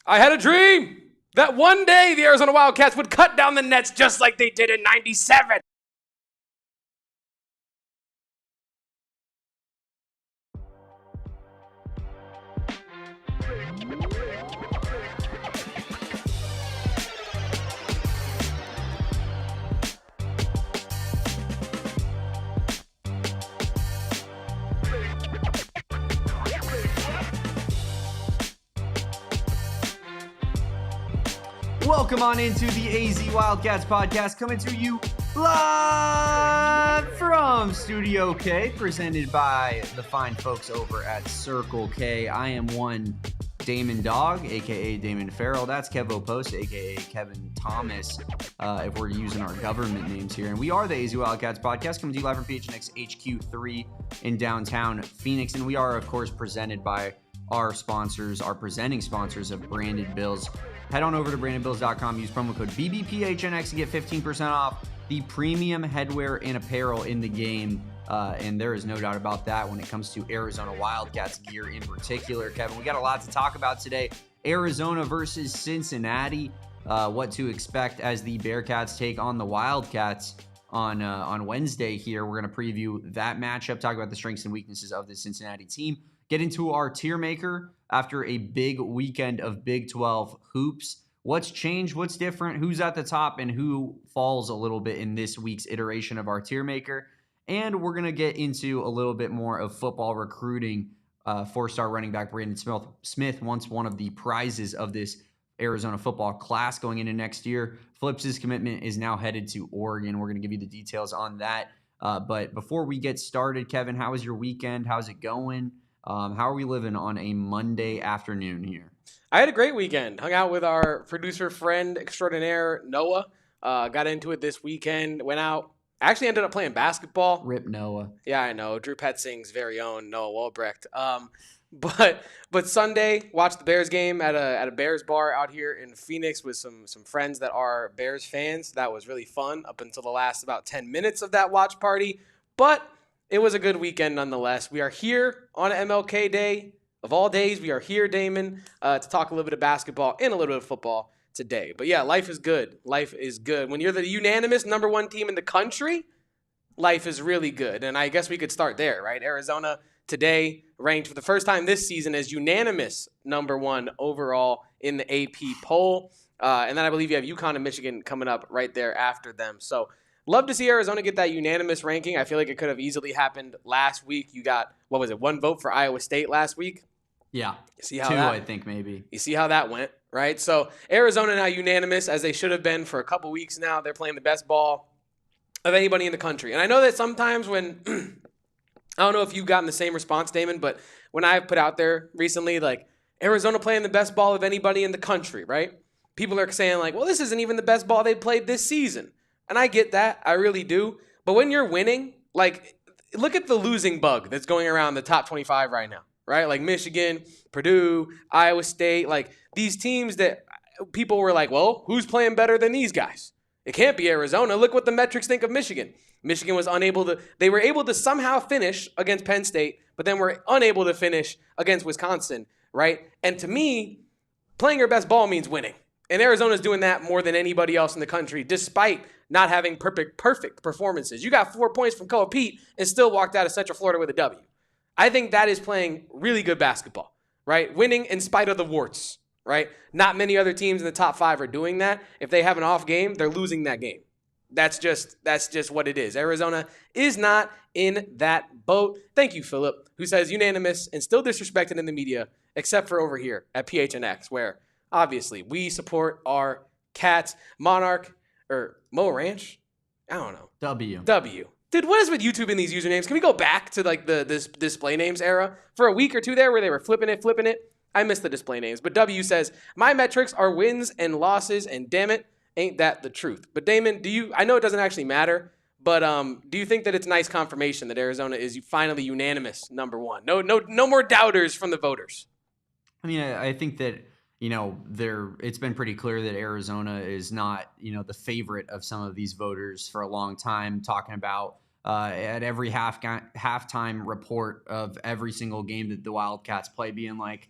I had a dream that one day the Arizona Wildcats would cut down the nets just like they did in '97. Welcome on into the AZ Wildcats podcast, coming to you live from Studio K, presented by the fine folks over at Circle K. I am one Damon Dog, aka Damon Fairall. That's Kevo Post, aka Kevin Thomas, if we're using our government names here. And we are the AZ Wildcats podcast, coming to you live from PHNX HQ3 in downtown Phoenix. And we are, of course, presented by our sponsors, our presenting sponsors of Branded Bills. Head on over to brandedbills.com, use promo code BBPHNX to get 15% off the premium headwear and apparel in the game. And there is no doubt about that when it comes to Arizona Wildcats gear in particular. Kevin, we got a lot to talk about today. Arizona versus Cincinnati, what to expect as the Bearcats take on the Wildcats on Wednesday here. We're going to preview that matchup, talk about the strengths and weaknesses of the Cincinnati team, get into our tier maker after a big weekend of Big 12 hoops. What's changed? What's different? Who's at the top and who falls a little bit in this week's iteration of our tier maker? And we're going to get into a little bit more of football recruiting. Four-star running back Brandon Smith, once one of the prizes of this Arizona football class going into next year, flips his commitment, is now headed to Oregon. We're going to give you the details on that. But before we get started, Kevin, how was your weekend? How's it going? How are we living on a Monday afternoon here? I had a great weekend. Hung out with our producer friend extraordinaire, Noah. Got into it this weekend. Went out. Actually ended up playing basketball. Rip Noah. Yeah, I know. Drew Petzing's very own Noah Walbrecht. But Sunday, watched the Bears game at a Bears bar out here in Phoenix with some friends that are Bears fans. That was really fun up until the last about 10 minutes of that watch party. But it was a good weekend nonetheless. We are here on MLK Day. Of all days, we are here, Damon, to talk a little bit of basketball and a little bit of football today. But yeah, life is good. Life is good. When you're the unanimous number one team in the country, life is really good. And I guess we could start there, right? Arizona today ranked for the first time this season as unanimous number one overall in the AP poll. And then I believe you have UConn and Michigan coming up right there after them. So love to see Arizona get that unanimous ranking. I feel like it could have easily happened last week. You got, what was it, one vote for Iowa State last week? Yeah, see how two, that, I think maybe. You see how that went, right? So Arizona now unanimous, as they should have been for a couple weeks now. They're playing the best ball of anybody in the country. And I know that sometimes when, I don't know if you've gotten the same response, Damon, but when I've put out there recently, like, Arizona playing the best ball of anybody in the country, right? People are saying like, well, this isn't even the best ball they played this season. And I get that. I really do. But when you're winning, like, look at the losing bug that's going around the top 25 right now, right? Like Michigan, Purdue, Iowa State, like these teams that people were like, well, who's playing better than these guys? It can't be Arizona. Look what the metrics think of Michigan. Michigan was they were able to somehow finish against Penn State, but then were unable to finish against Wisconsin, right? And to me, playing your best ball means winning. And Arizona's doing that more than anybody else in the country, despite not having perfect performances. You got 4 points from Koa Pete and still walked out of Central Florida with a W. I think that is playing really good basketball, right? Winning in spite of the warts, right? Not many other teams in the top 5 are doing that. If they have an off game, they're losing that game. That's just what it is. Arizona is not in that boat. Thank you, Philip, who says unanimous and still disrespected in the media, except for over here at PHNX, where obviously we support our Cats. Monarch or Mo Ranch? I don't know. W. Dude, what is with YouTube in these usernames? Can we go back to like this display names era for a week or two there where they were flipping it? I miss the display names. But W says, my metrics are wins and losses, and damn it, ain't that the truth? But Damon, I know it doesn't actually matter, but do you think that it's nice confirmation that Arizona is finally unanimous number one? No more doubters from the voters. I mean, I think that, it's been pretty clear that Arizona is not, the favorite of some of these voters for a long time, talking about at every halftime report of every single game that the Wildcats play being like,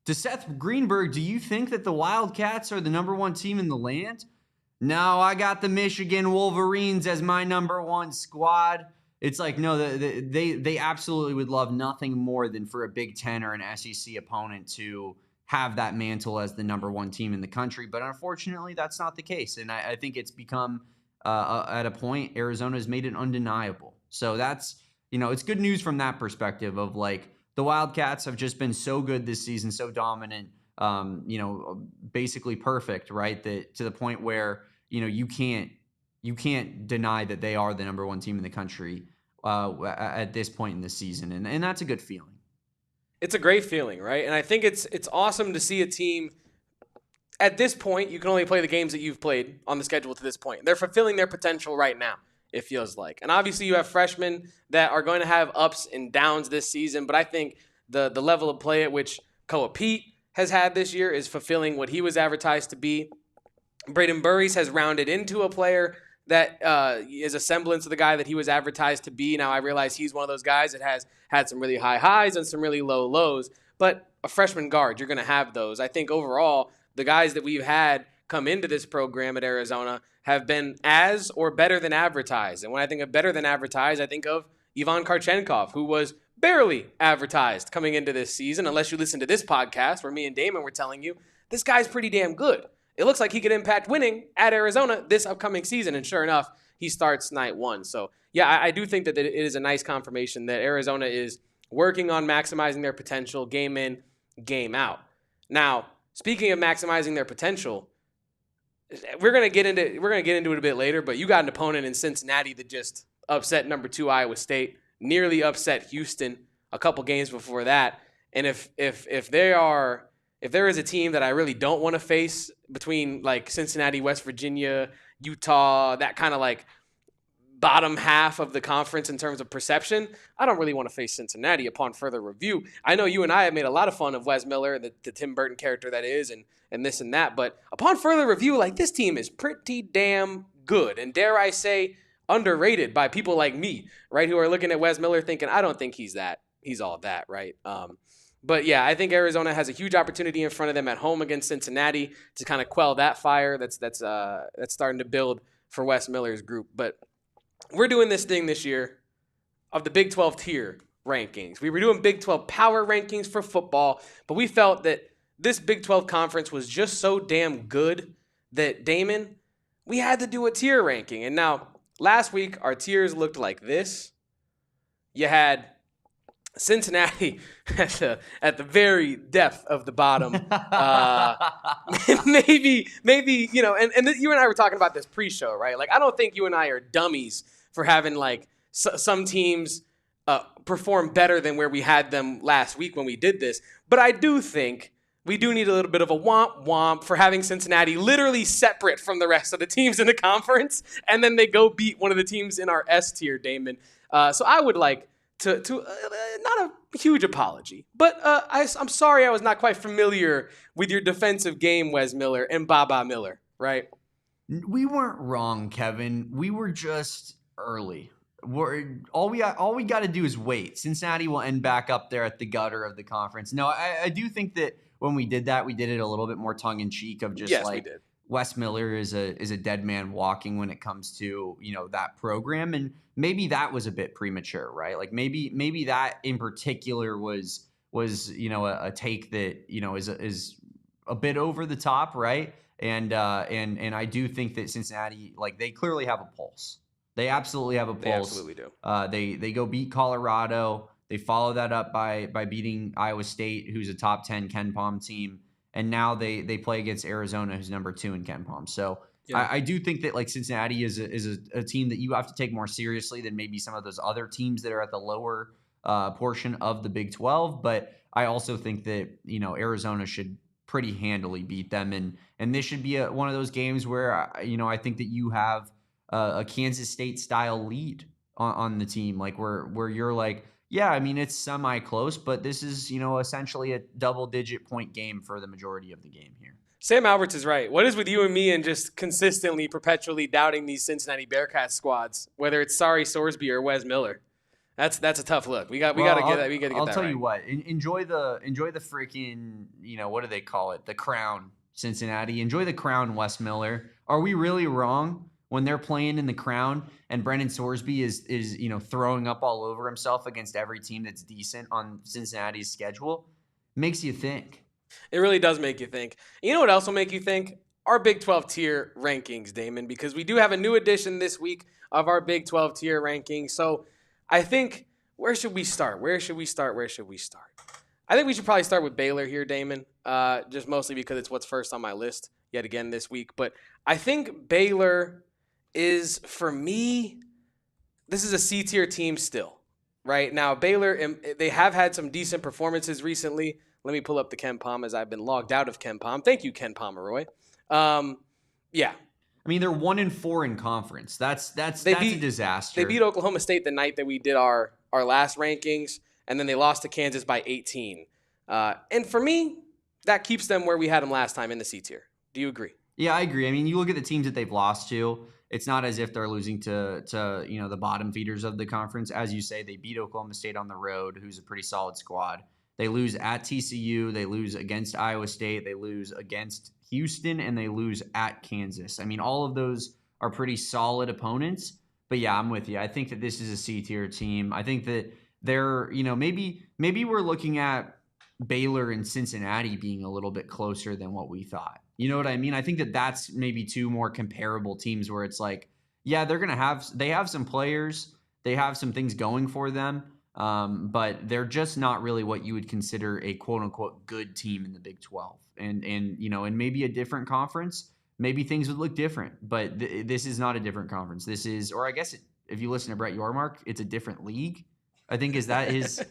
To Seth Greenberg, do you think that the Wildcats are the number one team in the land? No, I got the Michigan Wolverines as my number one squad. It's like, no, they absolutely would love nothing more than for a Big Ten or an SEC opponent to have that mantle as the number one team in the country. But unfortunately, that's not the case. And I think it's become, at a point, Arizona has made it undeniable. So that's, it's good news from that perspective of like the Wildcats have just been so good this season, so dominant, basically perfect, right? That to the point where, you can't deny that they are the number one team in the country at this point in the season. And that's a good feeling. It's a great feeling, right? And I think it's awesome to see a team at this point. You can only play the games that you've played on the schedule to this point. They're fulfilling their potential right now, it feels like. And obviously you have freshmen that are going to have ups and downs this season, but I think the level of play at which Koa Pete has had this year is fulfilling what he was advertised to be. Braden Burries has rounded into a player that is a semblance of the guy that he was advertised to be. Now, I realize he's one of those guys that has had some really high highs and some really low lows, but a freshman guard, you're going to have those. I think overall, the guys that we've had come into this program at Arizona have been as or better than advertised. And when I think of better than advertised, I think of Ivan Karchenkov, who was barely advertised coming into this season, unless you listen to this podcast where me and Damon were telling you, this guy's pretty damn good. It looks like he could impact winning at Arizona this upcoming season, and sure enough, he starts night one. So, yeah, I do think that it is a nice confirmation that Arizona is working on maximizing their potential game in, game out. Now, speaking of maximizing their potential, we're gonna get into it a bit later, but you got an opponent in Cincinnati that just upset number 2 Iowa State, nearly upset Houston a couple games before that, and if there is a team that I really don't want to face between like Cincinnati, West Virginia, Utah, that kind of like bottom half of the conference in terms of perception, I don't really want to face Cincinnati upon further review. I know you and I have made a lot of fun of Wes Miller, the Tim Burton character that is, and this and that, but upon further review, like this team is pretty damn good, and dare I say, underrated by people like me, right, who are looking at Wes Miller thinking, I don't think he's all that, right? But yeah, I think Arizona has a huge opportunity in front of them at home against Cincinnati to kind of quell that fire that's starting to build for Wes Miller's group. But we're doing this thing this year of the Big 12 tier rankings. We were doing Big 12 power rankings for football, but we felt that this Big 12 conference was just so damn good that, Damon, we had to do a tier ranking. And now, last week, our tiers looked like this. You had Cincinnati at the very depth of the bottom. maybe and you and I were talking about this pre-show, right? Like, I don't think you and I are dummies for having like some teams perform better than where we had them last week when we did this. But I do think we do need a little bit of a womp for having Cincinnati literally separate from the rest of the teams in the conference, and then they go beat one of the teams in our S tier, Damon. So I would like to not a huge apology, but I'm sorry I was not quite familiar with your defensive game, Wes Miller and Baba Miller, right? We weren't wrong, Kevin. We were just early. All we got to do is wait. Cincinnati will end back up there at the gutter of the conference. No, I do think that when we did that, we did it a little bit more tongue in cheek of just yes, like we did. Wes Miller is a dead man walking when it comes to, that program. And maybe that was a bit premature, right? Like maybe that in particular was a take that, is a bit over the top, right? And I do think that Cincinnati, like, they clearly have a pulse. They absolutely have a pulse. They absolutely do. They go beat Colorado. They follow that up by beating Iowa State, who's a top 10 KenPom team. And now they play against Arizona, who's number 2 in KenPom. So yeah. I do think that like Cincinnati is a team that you have to take more seriously than maybe some of those other teams that are at the lower portion of the Big 12. But I also think that Arizona should pretty handily beat them, and this should be one of those games where I think that you have a Kansas State style lead on the team, like where you're like, yeah, I mean, it's semi-close, but this is, essentially a double-digit point game for the majority of the game here. Sam Alberts is right. What is with you and me and just consistently, perpetually doubting these Cincinnati Bearcats squads, whether it's Sari Sorsby or Wes Miller? That's a tough look. We got to get that. We got to get I'll that tell right. you what. Enjoy the freaking, what do they call it? The crown, Cincinnati. Enjoy the crown, Wes Miller. Are we really wrong when they're playing in the crown and Brendan Sorsby is throwing up all over himself against every team that's decent on Cincinnati's schedule? Makes you think. It really does make you think. You know what else will make you think? Our Big 12 tier rankings, Damon, because we do have a new edition this week of our Big 12 tier rankings. So I think, where should we start? I think we should probably start with Baylor here, Damon, just mostly because it's what's first on my list yet again this week. But I think Baylor is, for me, this is a C tier team still. Right now, Baylor, they have had some decent performances recently. Let me pull up the Ken Pom as I've been logged out of Ken Pom. Thank you, Ken Pomeroy. Yeah. I mean, they're 1-4 in conference. That's a disaster. They beat Oklahoma State the night that we did our last rankings, and then they lost to Kansas by 18. And for me, that keeps them where we had them last time in the C tier. Do you agree? Yeah, I agree. I mean, you look at the teams that they've lost to. It's not as if they're losing to the bottom feeders of the conference. As you say, they beat Oklahoma State on the road, who's a pretty solid squad. They lose at TCU. They lose against Iowa State. They lose against Houston, and they lose at Kansas. I mean, all of those are pretty solid opponents. But yeah, I'm with you. I think that this is a C-tier team. I think that they're, maybe we're looking at Baylor and Cincinnati being a little bit closer than what we thought. You know what I mean? I think that that's maybe two more comparable teams where it's like, yeah, they have some players. They have some things going for them. But they're just not really what you would consider a quote unquote good team in the Big 12. And in maybe a different conference, maybe things would look different, but this is not a different conference. This is, or I guess if you listen to Brett Yormark, it's a different league. I think is that his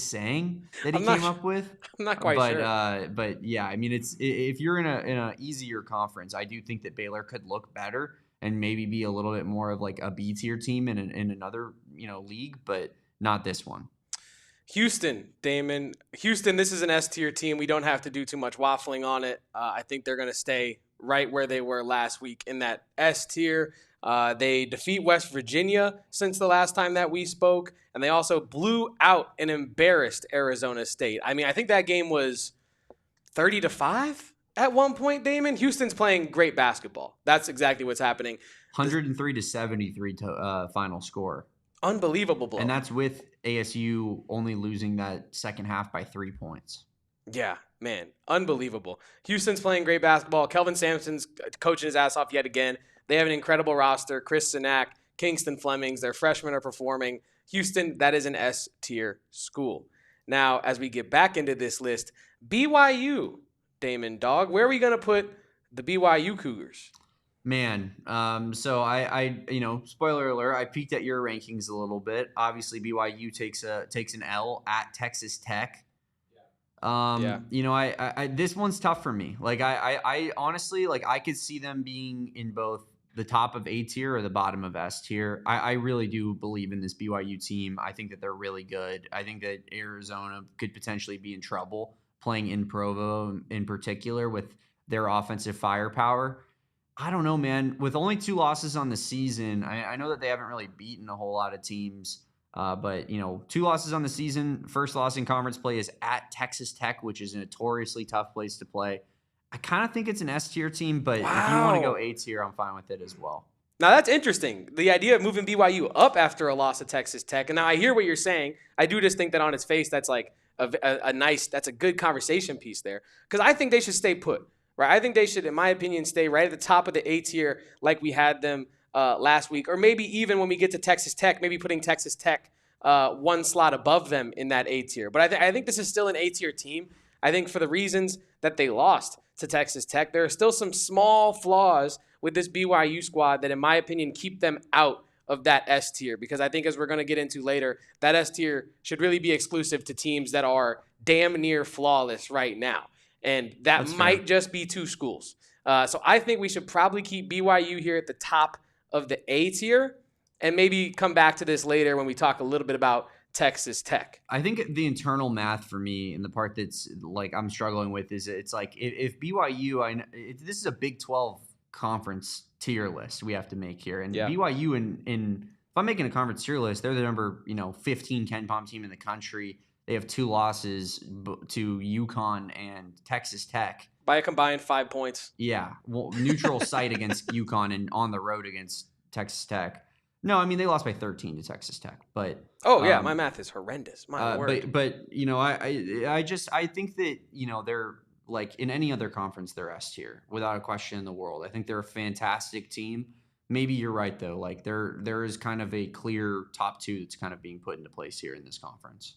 saying that he came up with. I'm not quite sure. But yeah, I mean, if you're in a easier conference, I do think that Baylor could look better and maybe be a little bit more of like a B tier team in another league, but not this one. Houston, Damon. Houston, this is an S-tier team. We don't have to do too much waffling on it. I think they're going to stay right where they were last week in that S-tier. They defeat West Virginia since the last time that we spoke, and they also blew out and embarrassed Arizona State. I mean, I think that game was 30-5 at one point, Damon. Houston's playing great basketball. That's exactly what's happening. 103-73 final score. Unbelievable blow. And that's with ASU only losing that second half by 3 points. Yeah, man. Unbelievable. Houston's playing great basketball. Kelvin Sampson's coaching his ass off yet again. They have an incredible roster. Chris Sinak, Kingston Flemings, their freshmen are performing. Houston, that is an S-tier school. Now, as we get back into this list, BYU, Damon Dog, where are we going to put the BYU Cougars? Man, so I spoiler alert, I peeked at your rankings a little bit. Obviously, BYU takes an L at Texas Tech. This one's tough for me. Like I honestly, like, I could see them being in both the top of A tier or the bottom of S tier. I really do believe in this BYU team. I think that they're really good. I think that Arizona could potentially be in trouble playing in Provo in particular with their offensive firepower. I don't know, man. With only 2 losses on the season, I know that they haven't really beaten a whole lot of teams. But 2 losses on the season. First loss in conference play is at Texas Tech, which is a notoriously tough place to play. I kind of think it's an S-tier team, but If you want to go A tier, I'm fine with it as well. Now, that's interesting. The idea of moving BYU up after a loss at Texas Tech. And now I hear what you're saying. I do just think that on its face, that's like that's a good conversation piece there. Because I think they should stay put. Right, I think they should, in my opinion, stay right at the top of the A tier like we had them last week. Or maybe even when we get to Texas Tech, maybe putting Texas Tech one slot above them in that A tier. But I think this is still an A tier team. I think for the reasons that they lost to Texas Tech, there are still some small flaws with this BYU squad that, in my opinion, keep them out of that S tier. Because I think, as we're going to get into later, that S tier should really be exclusive to teams that are damn near flawless right now. And that might just be 2 schools. So I think we should probably keep BYU here at the top of the A tier and maybe come back to this later when we talk a little bit about Texas Tech. I think the internal math for me and the part that's like I'm struggling with is it's like if BYU, this is a Big 12 conference tier list we have to make here. And BYU in I'm making a conference tier list, they're the number 15 Ken Pom team in the country. They have 2 losses to UConn and Texas Tech. By a combined 5 points. Yeah, well, neutral site against UConn and on the road against Texas Tech. No, I mean they lost by 13 to Texas Tech, but my math is horrendous. My word. But I think that they're like in any other conference they're S tier without a question in the world. I think they're a fantastic team. Maybe you're right though. Like there is kind of a clear top 2 that's kind of being put into place here in this conference.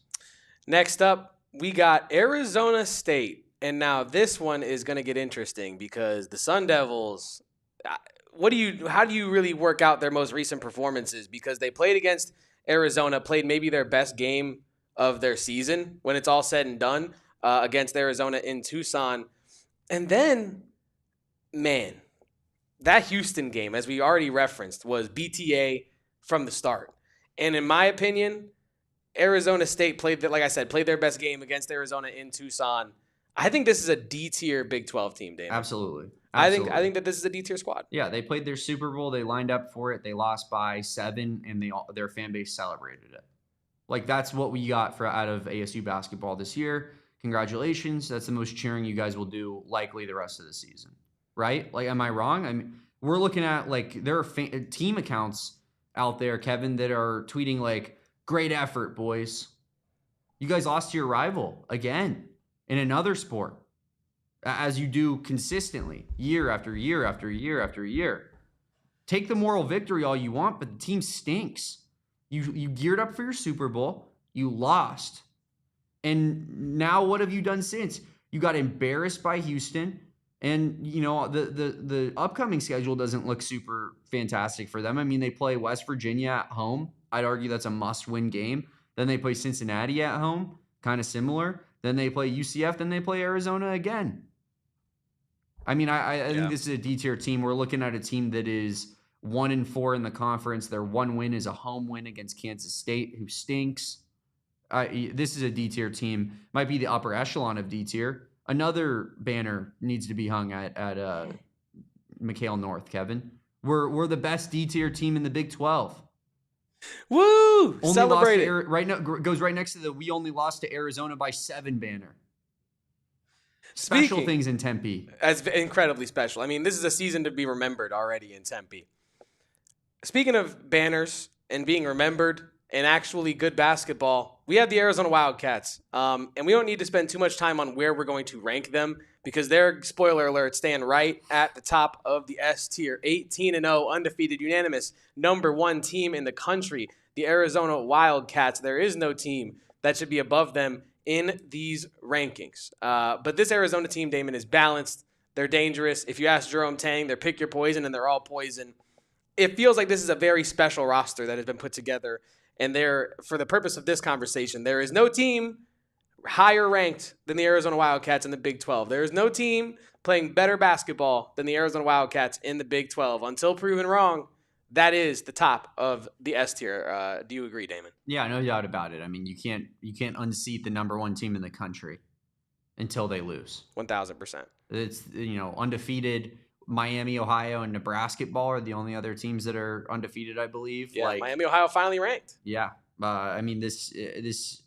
Next up, we got Arizona State. And now this one is going to get interesting because the Sun Devils, how do you really work out their most recent performances? Because they played against Arizona, played maybe their best game of their season when it's all said and done against Arizona in Tucson. And then, man, that Houston game, as we already referenced, was BTA from the start. And in my opinion, Arizona State played their best game against Arizona in Tucson. I think this is a D-tier Big 12 team, Damon. Absolutely. I think that this is a D-tier squad. Yeah, they played their Super Bowl. They lined up for it. They lost by 7, and their fan base celebrated it. Like, that's what we got out of ASU basketball this year. Congratulations. That's the most cheering you guys will do likely the rest of the season. Right? Like, am I wrong? I mean, we're looking at, like, there are team accounts out there, Kevin, that are tweeting, like, great effort, boys. You guys lost to your rival again. In another sport, as you do consistently, year after year after year after year. Take the moral victory all you want, but the team stinks. You geared up for your Super Bowl, you lost. And now what have you done since? You got embarrassed by Houston, and the upcoming schedule doesn't look super fantastic for them. I mean, they play West Virginia at home. I'd argue that's a must-win game. Then they play Cincinnati at home, kind of similar. Then they play UCF, then they play Arizona again. I mean, I think this is a D-tier team. We're looking at a team that is 1-4 in the conference. Their one win is a home win against Kansas State, who stinks. This is a D-tier team. Might be the upper echelon of D-tier. Another banner needs to be hung at McHale North, Kevin. We're the best D-tier team in the Big 12. Woo! Celebrate it. Right now goes right next to the "we only lost to Arizona by 7" banner. Special things in Tempe. As incredibly special. I mean, this is a season to be remembered already in Tempe. Speaking of banners and being remembered and actually good basketball, we have the Arizona Wildcats. And we don't need to spend too much time on where we're going to rank them because they're, spoiler alert, stand right at the top of the S tier. 18-0, undefeated, unanimous, number 1 team in the country, the Arizona Wildcats. There is no team that should be above them in these rankings. But this Arizona team, Damon, is balanced. They're dangerous. If you ask Jerome Tang, they're pick your poison, and they're all poison. It feels like this is a very special roster that has been put together. And for the purpose of this conversation, there is no team higher ranked than the Arizona Wildcats in the Big 12. There is no team playing better basketball than the Arizona Wildcats in the Big 12. Until proven wrong, that is the top of the S tier. Do you agree, Damon? Yeah, no doubt about it. I mean, you can't unseat the number 1 team in the country until they lose. 1,000%. It's undefeated. Miami, Ohio, and Nebraska ball are the only other teams that are undefeated, I believe. Yeah, Miami, Ohio finally ranked. Yeah. I mean, this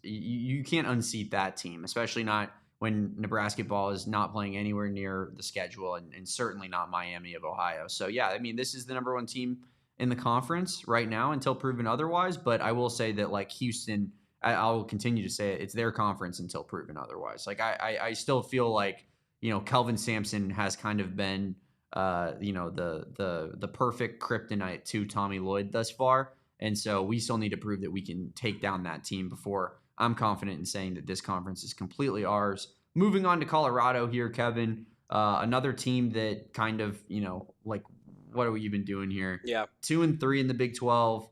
you can't unseat that team, especially not when Nebraska ball is not playing anywhere near the schedule, and certainly not Miami of Ohio. So, yeah, I mean, this is the number 1 team in the conference right now until proven otherwise. But I will say that, like, Houston, I'll continue to say it, it's their conference until proven otherwise. Like, I still feel like, Kelvin Sampson has kind of been, the perfect kryptonite to Tommy Lloyd thus far. And so we still need to prove that we can take down that team before I'm confident in saying that this conference is completely ours. Moving on to Colorado here, Kevin, another team that kind of, like, what are we even doing here? Yeah. 2-3 in the Big 12.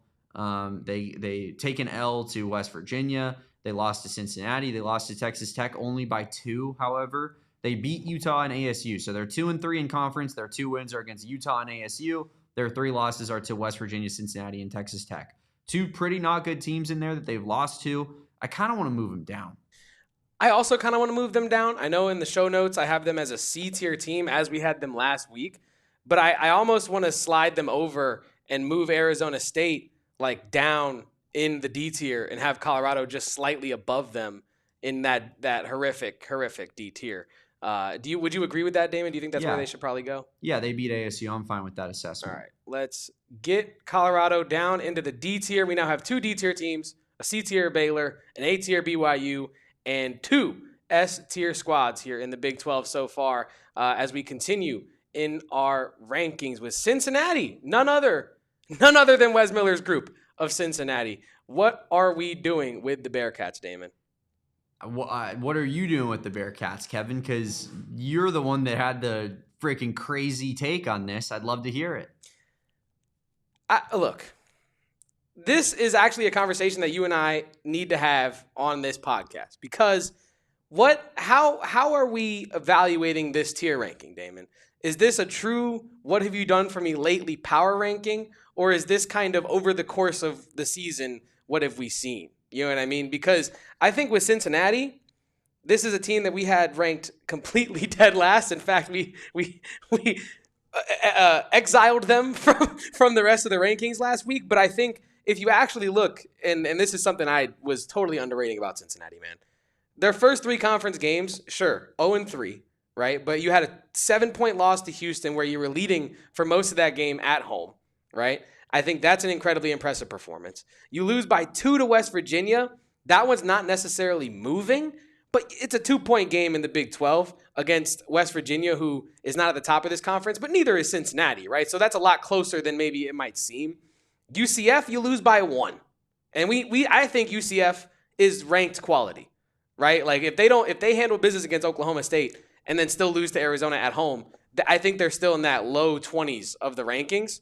They take an L to West Virginia. They lost to Cincinnati. They lost to Texas Tech only by 2, however. They beat Utah and ASU. So they're 2-3 in conference. Their 2 wins are against Utah and ASU. Their 3 losses are to West Virginia, Cincinnati, and Texas Tech. 2 pretty not good teams in there that they've lost to. I kind of want to move them down. I also kind of want to move them down. I know in the show notes I have them as a C-tier team as we had them last week. But I almost want to slide them over and move Arizona State like down in the D tier and have Colorado just slightly above them in that horrific D tier. Would you agree with that, Damon? Do you think that's where they should probably go? Yeah, they beat ASU. I'm fine with that All assessment. right, let's get Colorado down into the D tier. We now have 2 D tier teams, a C tier Baylor, an A tier BYU, and 2 S tier squads here in the Big 12 so far as we continue in our rankings with Cincinnati, none other than Wes Miller's group of Cincinnati. What are we doing with the Bearcats, Damon? What are you doing with the Bearcats, Kevin? Because you're the one that had the freaking crazy take on this. I'd love to hear it. Look, this is actually a conversation that you and I need to have on this podcast because how are we evaluating this tier ranking, Damon? Is this a true what have you done for me lately power ranking, or is this kind of over the course of the season, what have we seen? You know what I mean? Because I think with Cincinnati, this is a team that we had ranked completely dead last. In fact, we exiled them from the rest of the rankings last week. But I think if you actually look, and this is something I was totally underrating about Cincinnati, man. Their first 3 conference games, sure, 0-3, right? But you had a 7-point loss to Houston where you were leading for most of that game at home, right? I think that's an incredibly impressive performance. You lose by 2 to West Virginia. That one's not necessarily moving, but it's a 2-point game in the Big 12 against West Virginia, who is not at the top of this conference, but neither is Cincinnati, right? So that's a lot closer than maybe it might seem. UCF, you lose by 1. And I think UCF is ranked quality, right? Like if they handle business against Oklahoma State and then still lose to Arizona at home, I think they're still in that low 20s of the rankings.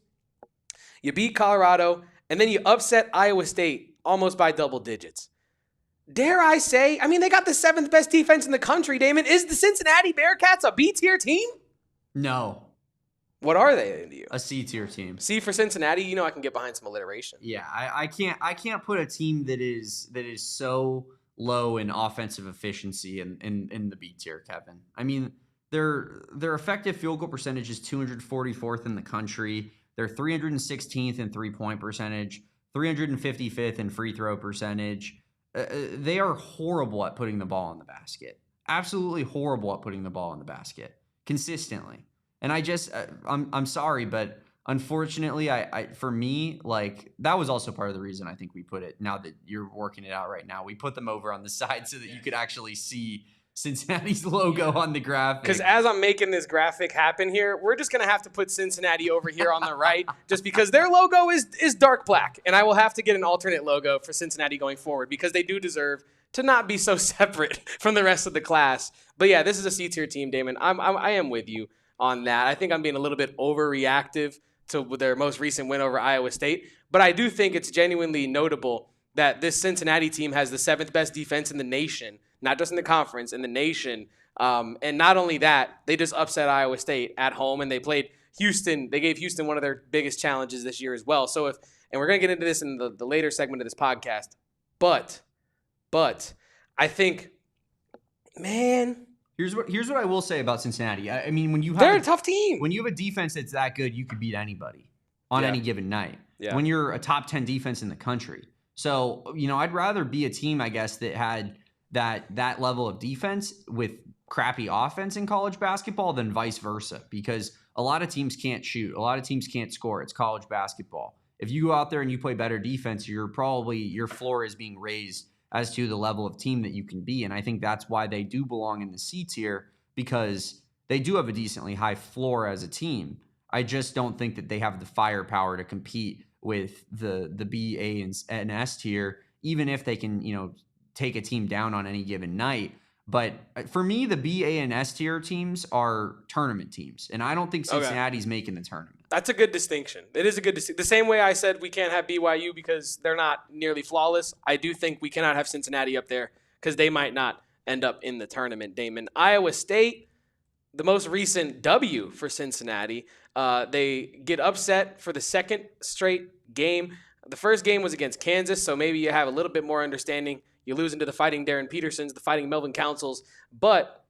You beat Colorado, and then you upset Iowa State almost by double digits. Dare I say, I mean, they got the 7th best defense in the country, Damon. Is the Cincinnati Bearcats a B-tier team? No. What are they to you? A C-tier team. C for Cincinnati, you know I can get behind some alliteration. Yeah, I can't put a team that is so low in offensive efficiency in the B tier, Kevin. I mean, their effective field goal percentage is 244th in the country. They're 316th in 3-point percentage, 355th in free throw percentage. They are horrible at putting the ball in the basket. Absolutely horrible at putting the ball in the basket consistently. And I'm sorry, but unfortunately, for me, like that was also part of the reason I think we put it. Now that you're working it out right now, we put them over on the side so that you could actually see Cincinnati's logo on the graphic. Because as I'm making this graphic happen here, we're just going to have to put Cincinnati over here on the right just because their logo is dark black. And I will have to get an alternate logo for Cincinnati going forward because they do deserve to not be so separate from the rest of the class. But yeah, this is a C-tier team, Damon. I am with you on that. I think I'm being a little bit overreactive to their most recent win over Iowa State. But I do think it's genuinely notable that this Cincinnati team has the 7th best defense in the nation, not just in the conference, in the nation. And not only that, they just upset Iowa State at home, and they played Houston. They gave Houston one of their biggest challenges this year as well. So and we're going to get into this in the later segment of this podcast. But I think, man, here's what I will say about Cincinnati. I mean, when you have they're a tough team. When you have a defense that's that good, you could beat anybody on any given night. Yeah. When you're a top 10 defense in the country. So, I'd rather be a team, I guess, that had that level of defense with crappy offense in college basketball than vice versa, because a lot of teams can't shoot. A lot of teams can't score. It's college basketball. If you go out there and you play better defense, your floor is being raised as to the level of team that you can be. And I think that's why they do belong in the C tier, because they do have a decently high floor as a team. I just don't think that they have the firepower to compete with the B, A, and S tier, even if they can, take a team down on any given night. But for me, the B, A, and S tier teams are tournament teams, and I don't think Cincinnati's making the tournament. That's a good distinction. It is a good distinction. The same way I said we can't have BYU because they're not nearly flawless, I do think we cannot have Cincinnati up there because they might not end up in the tournament, Damon. Iowa State, the most recent W for Cincinnati, they get upset for the second straight game. The first game was against Kansas, so maybe you have a little bit more understanding. You lose into the Fighting Darren Petersons, the Fighting Melvin Councils. But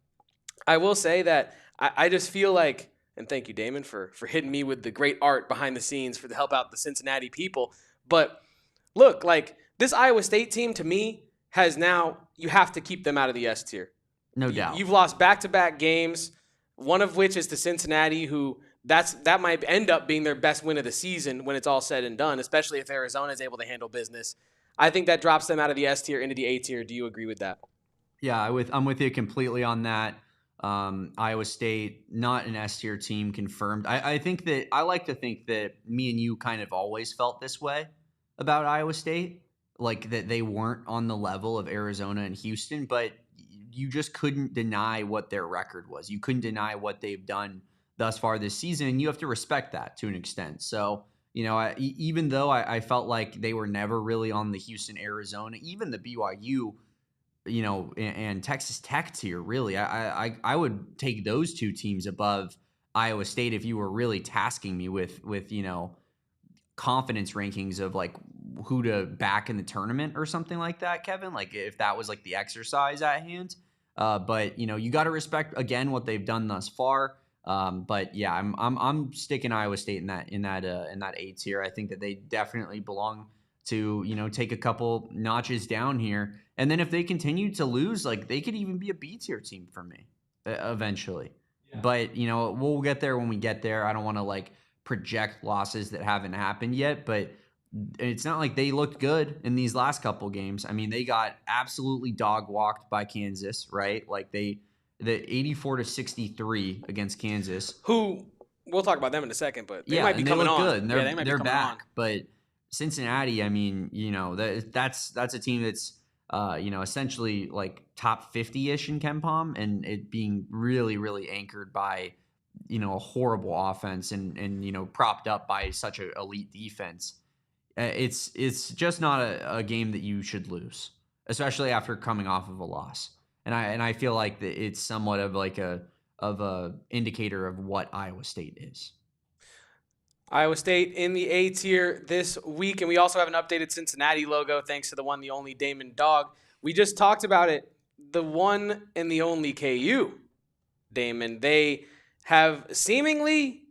I will say that I just feel like, and thank you, Damon, for hitting me with the great art behind the scenes to help out the Cincinnati people. But look, like this Iowa State team to me has now, you have to keep them out of the S tier. No doubt. You've lost back-to-back games, one of which is to Cincinnati, who that might end up being their best win of the season when it's all said and done, especially if Arizona is able to handle business. I think that drops them out of the S tier into the A tier. Do you agree with that? Yeah, I'm with you completely on that. Iowa State, not an S tier team, confirmed. I think that I like to think that me and you kind of always felt this way about Iowa State, like that they weren't on the level of Arizona and Houston, but you just couldn't deny what their record was. You couldn't deny what they've done thus far this season, and you have to respect that to an extent. So, even though I felt like they were never really on the Houston, Arizona, even the BYU, and Texas Tech tier, really, I would take those two teams above Iowa State if you were really tasking me with confidence rankings of like who to back in the tournament or something like that, Kevin. Like if that was like the exercise at hand. But you got to respect again what they've done thus far. But yeah, I'm sticking Iowa State in that A tier. I think that they definitely belong to take a couple notches down here. And then if they continue to lose, like they could even be a B tier team for me eventually. Yeah. But we'll get there when we get there. I don't want to like project losses that haven't happened yet, but it's not like they looked good in these last couple games. I mean, they got absolutely dog walked by Kansas, right? Like the 84-63 against Kansas. Who we'll talk about them in a second, but they might be coming on. Good. And they might be coming back. On. But Cincinnati, I mean, that's a team that's essentially like top 50-ish in KenPom, and it being really, really anchored by a horrible offense and propped up by such an elite defense. It's just not a game that you should lose, especially after coming off of a loss. And I feel like that it's somewhat of like a indicator of what Iowa State is. Iowa State in the A tier this week, and we also have an updated Cincinnati logo thanks to the one, the only Damon Dog. We just talked about it, the one and the only KU, Damon. They have seemingly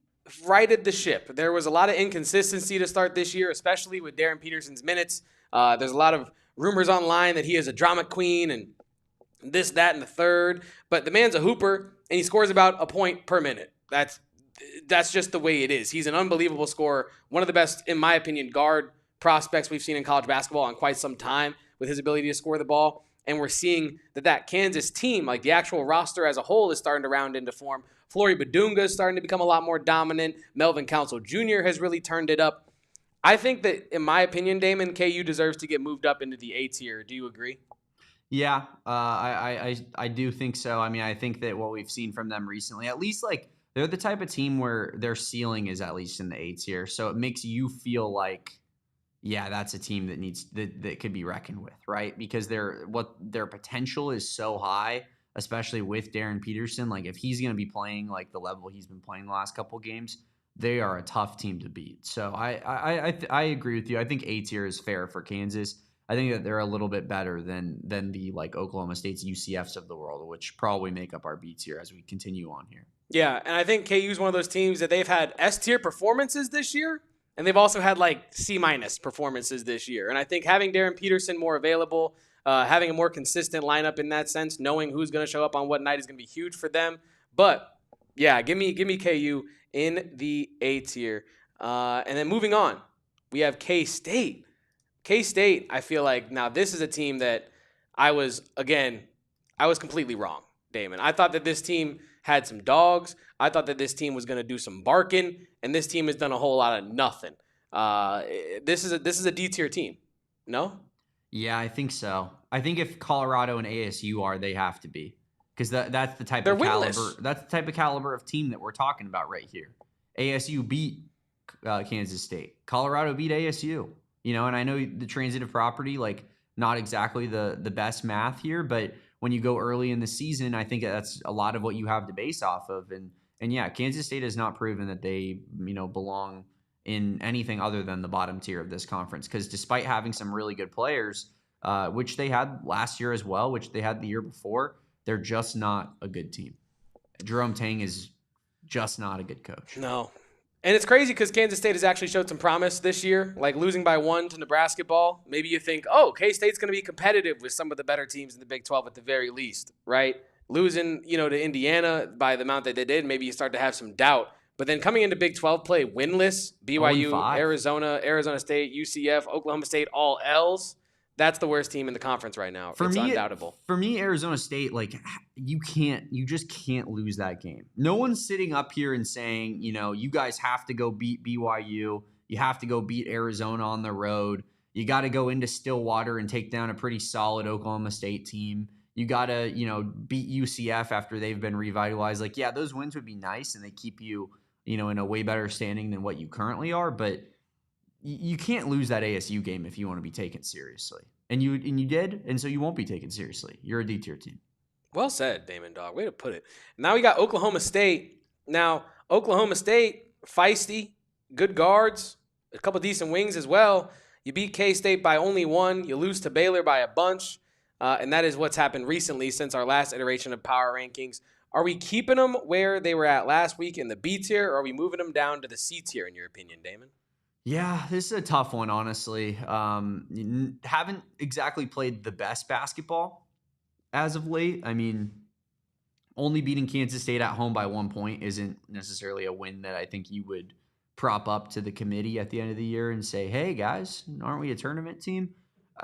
righted the ship. There was a lot of inconsistency to start this year, especially with Darren Peterson's minutes. There's a lot of rumors online that he is a drama queen and this, that, and the third. But the man's a hooper, and he scores about a point per minute. That's just the way it is. He's an unbelievable scorer. One of the best, in my opinion, guard prospects we've seen in college basketball in quite some time with his ability to score the ball. And we're seeing that Kansas team, like the actual roster as a whole, is starting to round into form. Flory Badunga is starting to become a lot more dominant. Melvin Council Jr. has really turned it up. I think that, in my opinion, Damon, KU deserves to get moved up into the A tier. Do you agree? Yeah, I do think so. I mean, I think that what we've seen from them recently, at least like they're the type of team where their ceiling is at least in the A tier. So it makes you feel like, yeah, that's a team that could be reckoned with, right? Because their potential is so high, especially with Darren Peterson. Like if he's going to be playing like the level he's been playing the last couple games, they are a tough team to beat. So I agree with you. I think A tier is fair for Kansas. I think that they're a little bit better than the like Oklahoma State's UCFs of the world, which probably make up our B tier as we continue on here. Yeah, and I think KU is one of those teams that they've had S tier performances this year, and they've also had like C- performances this year. And I think having Darren Peterson more available, having a more consistent lineup in that sense, knowing who's going to show up on what night is going to be huge for them. But yeah, give me KU in the A tier. And then moving on, we have K-State. K-State, I feel like now this is a team that I was completely wrong, Damon. I thought that this team had some dogs. I thought that this team was going to do some barking, and this team has done a whole lot of nothing. This is a D tier team. No? Yeah, I think so. I think if Colorado and ASU are, they have to be, because that's the type of winless caliber. That's the type of caliber of team that we're talking about right here. ASU beat Kansas State. Colorado beat ASU. And I know the transitive property, like not exactly the best math here, but when you go early in the season, I think that's a lot of what you have to base off of. And yeah, Kansas State has not proven that they, belong in anything other than the bottom tier of this conference. Because despite having some really good players, which they had last year as well, which they had the year before, they're just not a good team. Jerome Tang is just not a good coach. No. And it's crazy because Kansas State has actually showed some promise this year, like losing by 1 to Nebraska ball. Maybe you think, oh, K-State's going to be competitive with some of the better teams in the Big 12 at the very least, right? Losing, to Indiana by the amount that they did, maybe you start to have some doubt. But then coming into Big 12 play, winless, BYU, 0-5. Arizona, Arizona State, UCF, Oklahoma State, all L's. That's the worst team in the conference right now. It's undoubtable. For me, Arizona State, you just can't lose that game. No one's sitting up here and saying, you guys have to go beat BYU. You have to go beat Arizona on the road. You got to go into Stillwater and take down a pretty solid Oklahoma State team. You got to, beat UCF after they've been revitalized. Those wins would be nice and they keep you, in a way better standing than what you currently are. But you can't lose that ASU game if you want to be taken seriously. And you did, and so you won't be taken seriously. You're a D-tier team. Well said, Damon Dog. Way to put it. Now we got Oklahoma State. Now, Oklahoma State, feisty, good guards, a couple decent wings as well. You beat K-State by only 1. You lose to Baylor by a bunch. And that is what's happened recently since our last iteration of power rankings. Are we keeping them where they were at last week in the B tier, or are we moving them down to the C tier, in your opinion, Damon? Yeah, this is a tough one, honestly. Haven't exactly played the best basketball as of late. I mean, only beating Kansas State at home by 1 point isn't necessarily a win that I think you would prop up to the committee at the end of the year and say, hey, guys, aren't we a tournament team?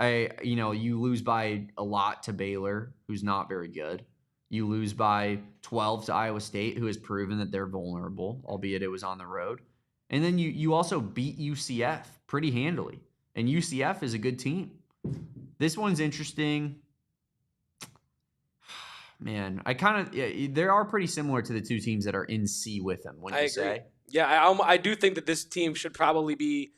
You lose by a lot to Baylor, who's not very good. You lose by 12 to Iowa State, who has proven that they're vulnerable, albeit it was on the road. And then you also beat UCF pretty handily. And UCF is a good team. This one's interesting. Man, they are pretty similar to the two teams that are in C with them, wouldn't you say? Yeah, I do think that this team should probably be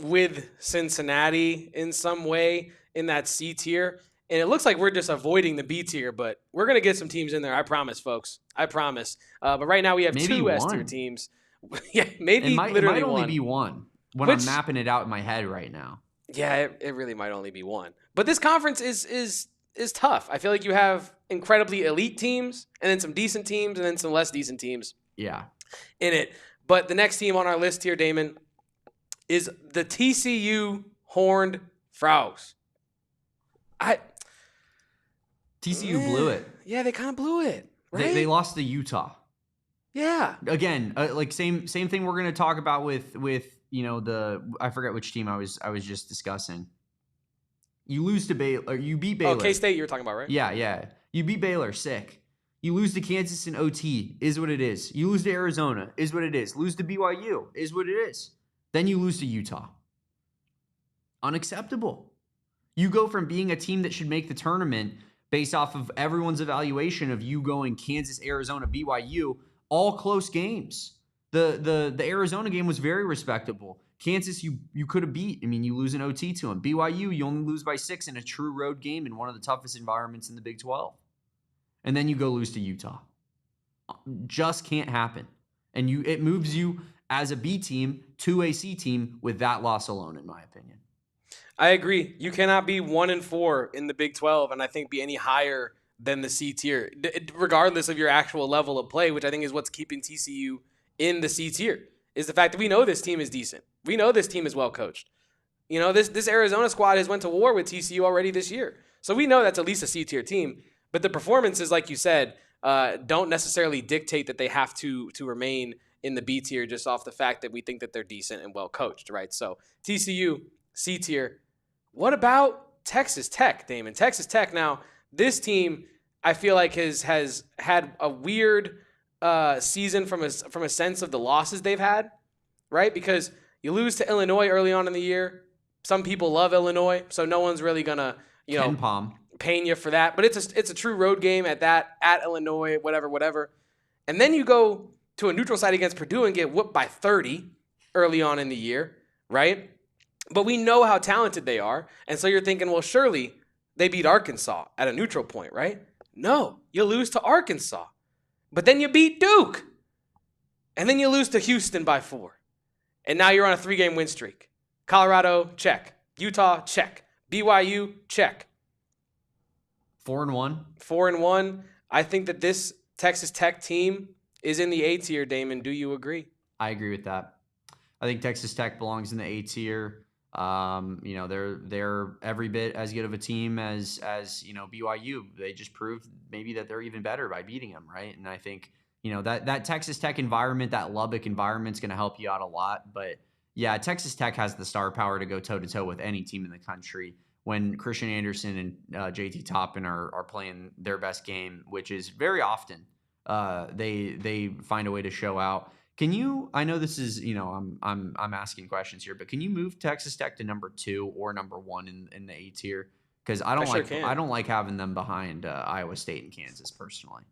with Cincinnati in some way in that C tier. And it looks like we're just avoiding the B tier, but we're going to get some teams in there. I promise, folks. I promise. But right now we have maybe 2 S tier teams. Yeah, maybe it might only be one when I'm mapping it out in my head right now. Yeah, it really might only be one. But this conference is tough. I feel like you have incredibly elite teams and then some decent teams and then some less decent teams. Yeah. In it. But the next team on our list here, Damon, is the TCU Horned Frogs. TCU blew it. Yeah, they kind of blew it. Right? They lost to Utah. Yeah. Again, same thing we're going to talk about with I forget which team I was just discussing. You lose to Baylor, you beat Baylor. Oh, K-State you were talking about, right? Yeah. You beat Baylor, sick. You lose to Kansas in OT, is what it is. You lose to Arizona, is what it is. Lose to BYU, is what it is. Then you lose to Utah. Unacceptable. You go from being a team that should make the tournament based off of everyone's evaluation of you going Kansas, Arizona, BYU, all close games. The Arizona game was very respectable. Kansas, you could have beat. I mean, you lose an OT to them. BYU, you only lose by 6 in a true road game in one of the toughest environments in the Big 12. And then you go lose to Utah. Just can't happen. And it moves you as a B team to a C team with that loss alone, in my opinion. I agree. You cannot be 1-4 in the Big 12 and I think be any higher than the C tier, regardless of your actual level of play, which I think is what's keeping TCU in the C tier, is the fact that we know this team is decent. We know this team is well coached. This Arizona squad has went to war with TCU already this year. So we know that's at least a C tier team. But the performances, like you said, don't necessarily dictate that they have to remain in the B tier just off the fact that we think that they're decent and well coached, right? So TCU, C tier. What about Texas Tech, Damon? Texas Tech, now, this team, I feel like has had a weird season from a sense of the losses they've had, right? Because you lose to Illinois early on in the year. Some people love Illinois, so no one's really gonna, pain you for that. But it's a true road game at Illinois, whatever. And then you go to a neutral site against Purdue and get whooped by 30 early on in the year, right? But we know how talented they are. And so you're thinking, well, surely they beat Arkansas at a neutral point, right? No, you lose to Arkansas. But then you beat Duke. And then you lose to Houston by 4. And now you're on a 3-game win streak. Colorado, check. Utah, check. BYU, check. 4-1. 4-1. I think that this Texas Tech team is in the A tier, Damon. Do you agree? I agree with that. I think Texas Tech belongs in the A tier. They're every bit as good of a team as BYU. They just proved maybe that they're even better by beating them, right? And I think that Texas Tech environment, that Lubbock environment, is going to help you out a lot. But yeah, Texas Tech has the star power to go toe to toe with any team in the country. When Christian Anderson and JT Toppin are playing their best game, which is very often, they find a way to show out. Can you? I know this is I'm asking questions here, but can you move Texas Tech to number 2 or number 1 in the A tier? Because I don't like having them behind Iowa State and Kansas personally.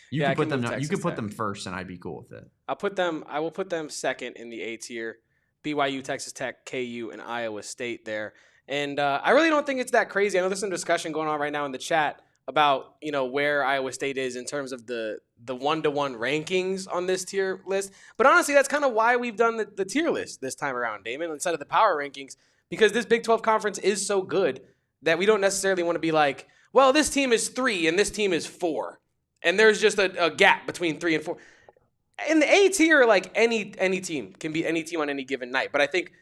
You Yeah, could I put can them move you could Texas put Tech. them first, and I'd be cool with it. I will put them second in the A tier. BYU, Texas Tech, KU, and Iowa State there. And I really don't think it's that crazy. I know there's some discussion going on right now in the chat about where Iowa State is in terms of the 1-to-1 rankings on this tier list. But honestly, that's kind of why we've done the tier list this time around, Damon, instead of the power rankings, because this Big 12 conference is so good that we don't necessarily want to be like, well, this team is 3 and this team is 4. And there's just a gap between 3 and 4. In the A tier, like any team can be any team on any given night. But I think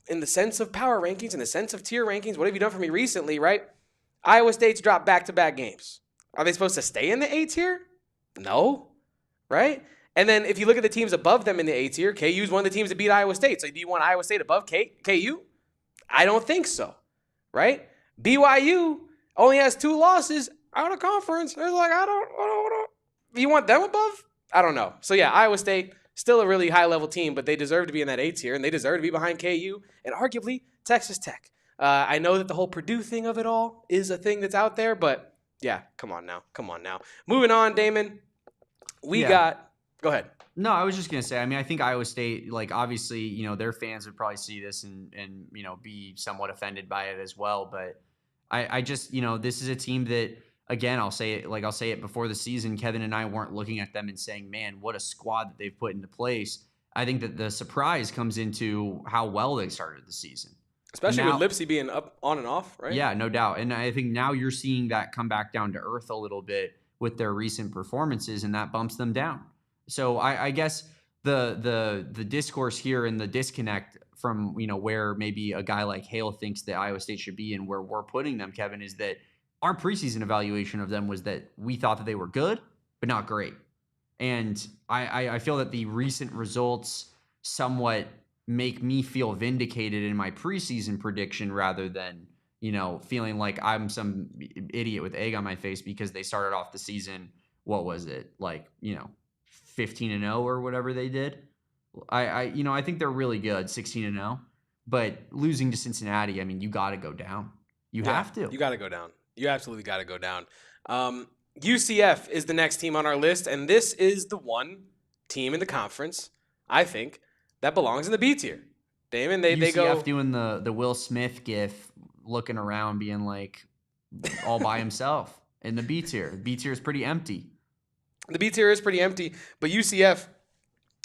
in the sense of power rankings, in the sense of tier rankings, what have you done for me recently, right? Iowa State's dropped back-to-back games. Are they supposed to stay in the A tier? No, right? And then if you look at the teams above them in the A tier, KU's one of the teams that beat Iowa State. So do you want Iowa State above KU? I don't think so, right? BYU only has 2 losses out of conference. They're like, I don't. You want them above? I don't know. So yeah, Iowa State, still a really high-level team, but they deserve to be in that A tier, and they deserve to be behind KU and arguably Texas Tech. I know that the whole Purdue thing of it all is a thing that's out there, but yeah, come on now. Moving on, Damon. Go ahead. No, I was just going to say, I mean, I think Iowa State, like, obviously, their fans would probably see this and be somewhat offended by it as well. But I just, this is a team that, again, I'll say it before the season, Kevin and I weren't looking at them and saying, man, what a squad that they've put into place. I think that the surprise comes into how well they started the season. Especially with Lipsy being up on and off, right? Yeah, no doubt. And I think now you're seeing that come back down to earth a little bit with their recent performances, and that bumps them down. So I guess the discourse here and the disconnect from where maybe a guy like Hale thinks that Iowa State should be and where we're putting them, Kevin, is that our preseason evaluation of them was that we thought that they were good, but not great. And I feel that the recent results somewhat make me feel vindicated in my preseason prediction rather than, feeling like I'm some idiot with egg on my face because they started off the season, what was it? 15-0 or whatever they did. I think they're really good, 16-0, but losing to Cincinnati, I mean, you got to go down. You have to. You got to go down. You absolutely got to go down. UCF is the next team on our list, and this is the one team in the conference, I think, that belongs in the B tier. Damon, they go UCF doing the Will Smith gif, looking around, being like all by himself in the B tier. B tier is pretty empty. The B tier is pretty empty, but UCF,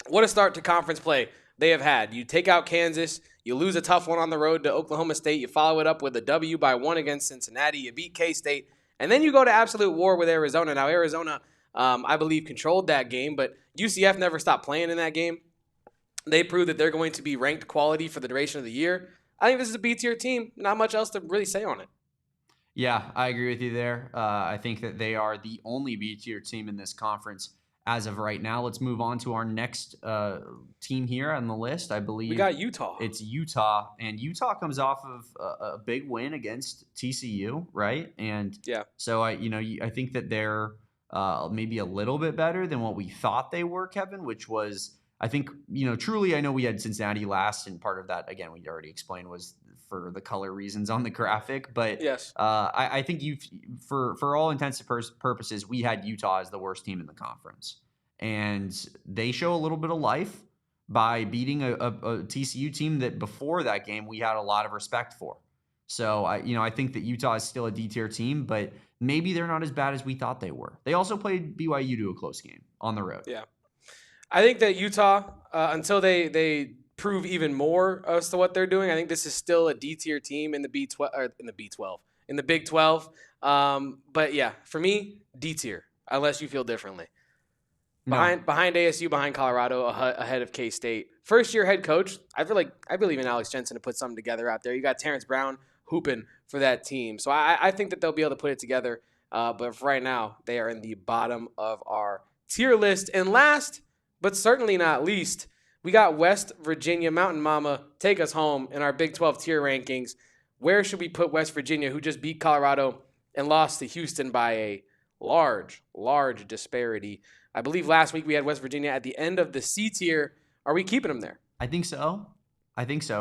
what a start to conference play they have had. You take out Kansas, you lose a tough one on the road to Oklahoma State, you follow it up with a W by 1 against Cincinnati, you beat K-State, and then you go to absolute war with Arizona. Now, Arizona, I believe, controlled that game, but UCF never stopped playing in that game. They proved that they're going to be ranked quality for the duration of the year. I think this is a B-tier team. Not much else to really say on it. Yeah, I agree with you there. I think that they are the only B-tier team in this conference as of right now. Let's move on to our next team here on the list. I believe we got Utah. It's Utah, and Utah comes off of a big win against TCU, right? And yeah, so I think that they're maybe a little bit better than what we thought they were, Kevin, which was, I think, truly, I know we had Cincinnati last, and part of that, again, we already explained, was for the color reasons on the graphic. But yes, I think for all intents and purposes, we had Utah as the worst team in the conference. And they show a little bit of life by beating a TCU team that before that game we had a lot of respect for. So, I think that Utah is still a D-tier team, but maybe they're not as bad as we thought they were. They also played BYU to a close game on the road. Yeah. I think that Utah, until they prove even more as to what they're doing, I think this is still a D-tier team in the Big 12. But yeah, for me, D-tier, unless you feel differently. No. behind ASU, behind Colorado, ahead of K-State. First-year head coach. I believe in Alex Jensen to put something together out there. You got Terrence Brown hooping for that team, so I think that they'll be able to put it together. But for right now, they are in the bottom of our tier list. And last, but certainly not least, we got West Virginia. Mountain Mama, take us home in our Big 12 tier rankings. Where should we put West Virginia, who just beat Colorado and lost to Houston by a large disparity? I believe last week we had West Virginia at the end of the C tier. Are we keeping them there? I think so,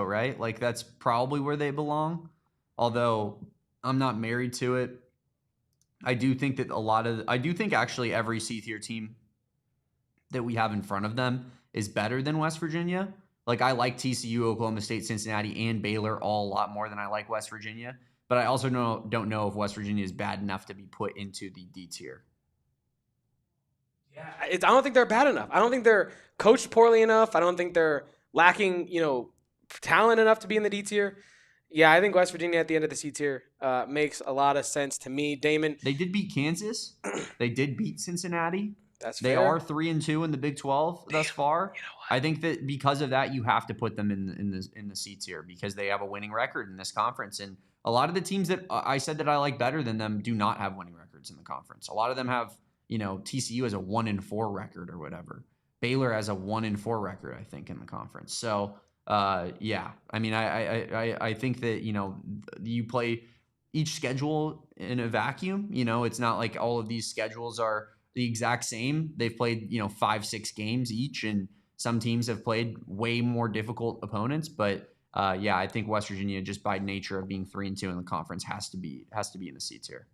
right? Like, that's probably where they belong. Although I'm not married to it. I do think actually every C tier team that we have in front of them is better than West Virginia. Like, I like TCU, Oklahoma State, Cincinnati, and Baylor all a lot more than I like West Virginia. But I also don't know if West Virginia is bad enough to be put into the D tier. Yeah, I don't think they're bad enough. I don't think they're coached poorly enough. I don't think they're lacking, talent enough to be in the D tier. Yeah, I think West Virginia at the end of the C tier makes a lot of sense to me. Damon, they did beat Kansas. They did beat Cincinnati. That's they fair. are 3-2 in the Big 12 thus far. You know what? I think that because of that, you have to put them in the C tier because they have a winning record in this conference. And a lot of the teams that I said that I like better than them do not have winning records in the conference. A lot of them have, TCU has a 1-4 record or whatever. Baylor has a 1-4 record, I think, in the conference. So, yeah, I mean, I think that, you play each schedule in a vacuum. It's not like all of these schedules are the exact same. They've played, 5-6 games each, and some teams have played way more difficult opponents. But yeah, I think West Virginia, just by nature of being 3-2 in the conference, has to be in the C tier.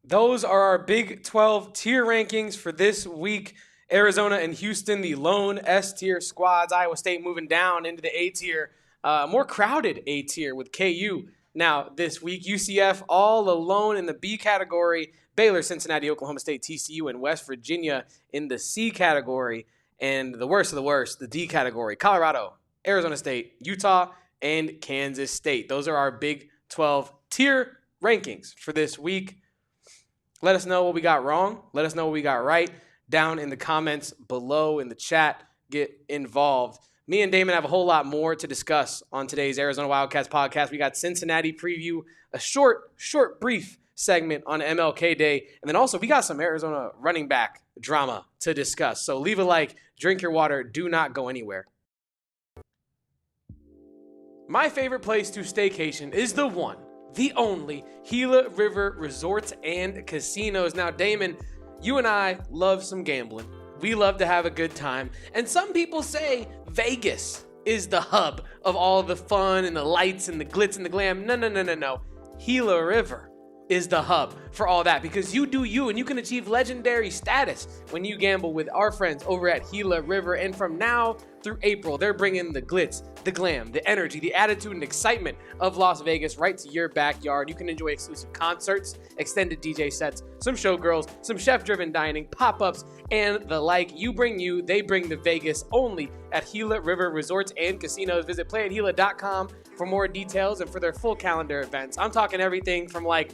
Those are our Big 12 tier rankings for this week. Arizona and Houston, the lone S tier squads. Iowa State moving down into the A tier, more crowded A tier with KU. Now this week, UCF all alone in the B category. Baylor, Cincinnati, Oklahoma State, TCU, and West Virginia in the C category. And the worst of the worst, the D category, Colorado, Arizona State, Utah, and Kansas State. Those are our Big 12 tier rankings for this week. Let us know what we got wrong. Let us know what we got right down in the comments below in the chat. Get involved. Me and Damon have a whole lot more to discuss on today's Arizona Wildcats podcast. We got Cincinnati preview, a short, brief segment on MLK Day. And then also we got some Arizona running back drama to discuss. So leave a like, drink your water, do not go anywhere. My favorite place to staycation is the one, the only, Gila River Resorts and Casinos. Now, Damon, you and I love some gambling. We love to have a good time. And some people say Vegas is the hub of all the fun and the lights and the glitz and the glam. No. Gila River is the hub for all that, because you do you and you can achieve legendary status when you gamble with our friends over at Gila River. And from now through April, they're bringing the glitz, the glam, the energy, the attitude, and excitement of Las Vegas right to your backyard. You can enjoy exclusive concerts, extended DJ sets, some showgirls, some chef-driven dining, pop-ups, and the like. You bring you, they bring the Vegas, only at Gila River Resorts and Casinos. Visit playatgila.com for more details and for their full calendar events. I'm talking everything from like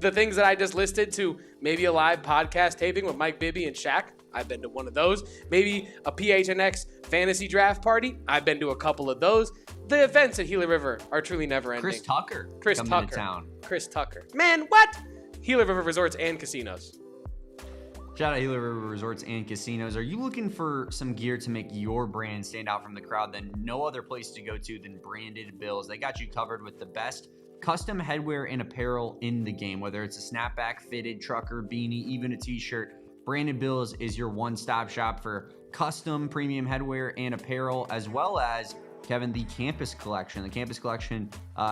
the things that I just listed to maybe a live podcast taping with Mike Bibby and Shaq. I've been to one of those. Maybe a PHNX fantasy draft party. I've been to a couple of those. The events at Gila River are truly never ending. Chris Tucker coming to town. Chris Tucker. Man, what? Gila River Resorts and Casinos. Shout out Gila River Resorts and Casinos. Are you looking for some gear to make your brand stand out from the crowd? Then no other place to go to than Branded Bills. They got you covered with the best custom headwear and apparel in the game. Whether it's a snapback, fitted, trucker, beanie, even a t-shirt, Branded Bills is your one-stop shop for custom premium headwear and apparel, as well as, Kevin, the Campus Collection. The Campus Collection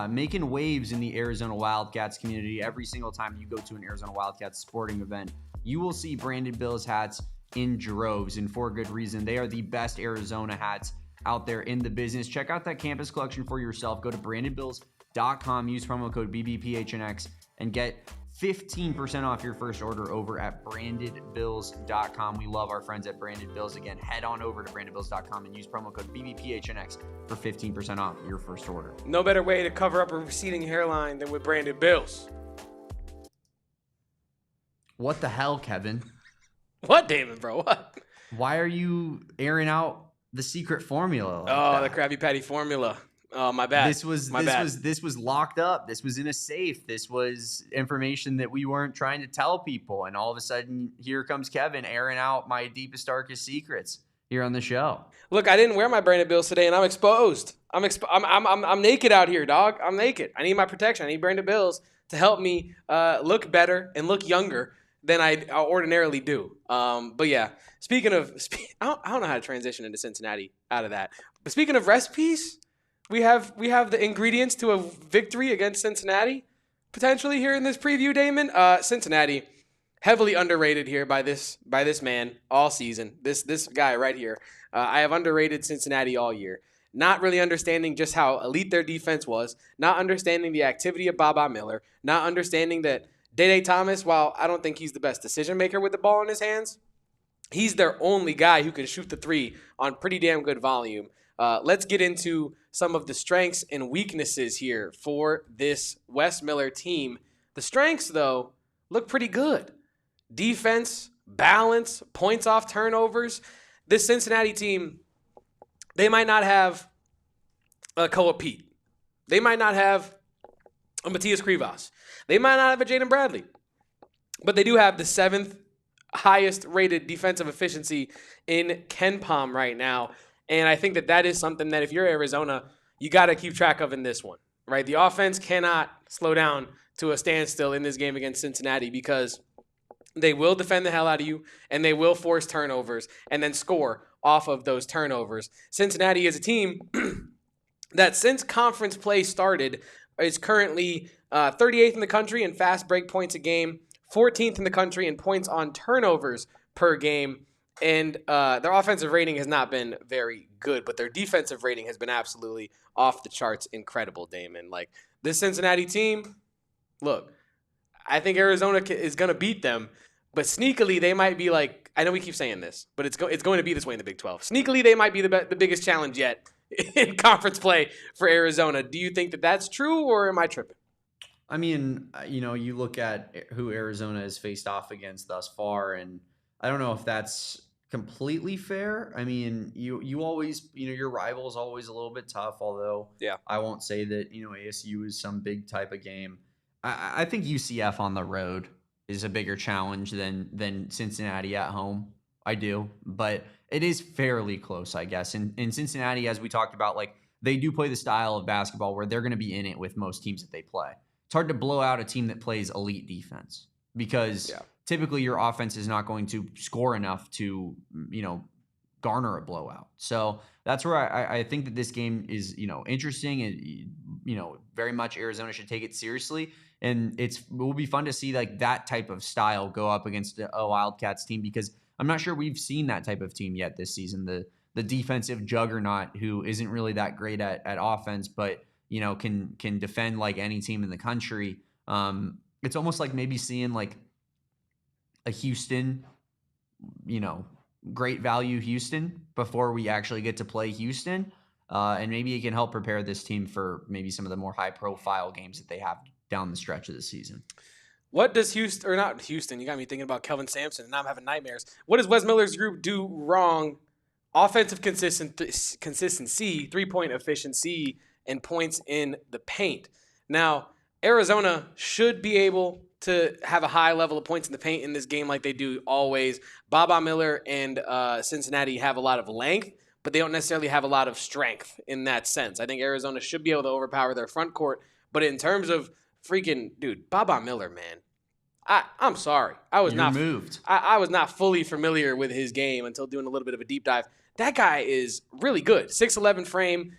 making waves in the Arizona Wildcats community. Every single time you go to an Arizona Wildcats sporting event, you will see Branded Bills hats in droves, and for good reason. They are the best Arizona hats out there in the business. Check out that Campus Collection for yourself. Go to brandedbills.com, use promo code BBPHNX, and get 15% off your first order over at brandedbills.com. We love our friends at Branded Bills. Again, head on over to brandedbills.com and use promo code BBPHNX for 15% off your first order. No better way to cover up a receding hairline than with Branded Bills. What the hell, Kevin? What, Damon, bro? What? Why are you airing out the secret formula like Oh, that? the Krabby Patty formula. Oh, my bad. This was locked up. This was in a safe. This was information that we weren't trying to tell people. And all of a sudden, here comes Kevin airing out my deepest, darkest secrets here on the show. Look, I didn't wear my branded bills today, and I'm exposed. I'm naked out here, dog. I'm naked. I need my protection. I need branded bills to help me look better and look younger than I ordinarily do. But yeah, speaking of, I don't know how to transition into Cincinnati out of that. But speaking of recipes, we have the ingredients to a victory against Cincinnati potentially here in this preview, Damon. Cincinnati heavily underrated here by this man all season. This guy right here. I have underrated Cincinnati all year. Not really understanding just how elite their defense was. Not understanding the activity of Baba Miller. Not understanding that Day Thomas, while I don't think he's the best decision maker with the ball in his hands, he's their only guy who can shoot the three on pretty damn good volume. Let's get into some of the strengths and weaknesses here for this Wes Miller team. The strengths, though, look pretty good. Defense, balance, points off turnovers. This Cincinnati team, they might not have a Koa Pete. They might not have a Matthias Krivas. They might not have a Jaden Bradley. But they do have the 7th highest rated defensive efficiency in KenPom right now. And I think that is something that if you're Arizona, you got to keep track of in this one, right? The offense cannot slow down to a standstill in this game against Cincinnati because they will defend the hell out of you and they will force turnovers and then score off of those turnovers. Cincinnati is a team that since conference play started is currently 38th in the country in fast break points a game, 14th in the country in points on turnovers per game. And their offensive rating has not been very good, but their defensive rating has been absolutely off the charts incredible, Damon. Like, this Cincinnati team, look, I think Arizona is going to beat them, but sneakily they might be like, I know we keep saying this, but it's going to be this way in the Big 12. Sneakily, they might be the biggest challenge yet in conference play for Arizona. Do you think that that's true, or am I tripping? I mean, you look at who Arizona has faced off against thus far, and I don't know if that's completely fair. I mean, you always, your rival is always a little bit tough, although I won't say that, ASU is some big type of game. I think UCF on the road is a bigger challenge than Cincinnati at home. I do, but it is fairly close, I guess. In Cincinnati, as we talked about, like, they do play the style of basketball where they're going to be in it with most teams that they play. It's hard to blow out a team that plays elite defense because typically your offense is not going to score enough to, garner a blowout. So that's where I think that this game is, interesting and, very much Arizona should take it seriously. And it will be fun to see like that type of style go up against a Wildcats team, because I'm not sure we've seen that type of team yet this season. The defensive juggernaut who isn't really that great at offense, but can defend like any team in the country. It's almost like maybe seeing like a Houston, great value Houston before we actually get to play Houston. And maybe it can help prepare this team for maybe some of the more high profile games that they have down the stretch of the season. What does Houston, or not Houston, you got me thinking about Kelvin Sampson, and now I'm having nightmares. What does Wes Miller's group do wrong? Offensive consistency, 3-point efficiency, and points in the paint. Now, Arizona should be able to have a high level of points in the paint in this game like they do always. Baba Miller and Cincinnati have a lot of length, but they don't necessarily have a lot of strength in that sense. I think Arizona should be able to overpower their front court, but in terms of dude, Baba Miller, man, I'm sorry. I was not fully familiar with his game until doing a little bit of a deep dive. That guy is really good. 6'11" frame.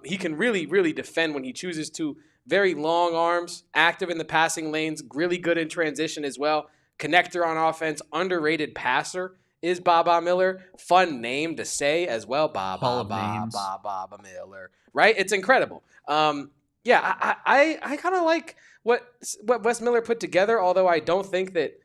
He can really, really defend when he chooses to. Very long arms, active in the passing lanes, really good in transition as well. Connector on offense, underrated passer is Baba Miller. Fun name to say as well. Baba Miller. Right? It's incredible. I kind of like what Wes Miller put together, although I don't think that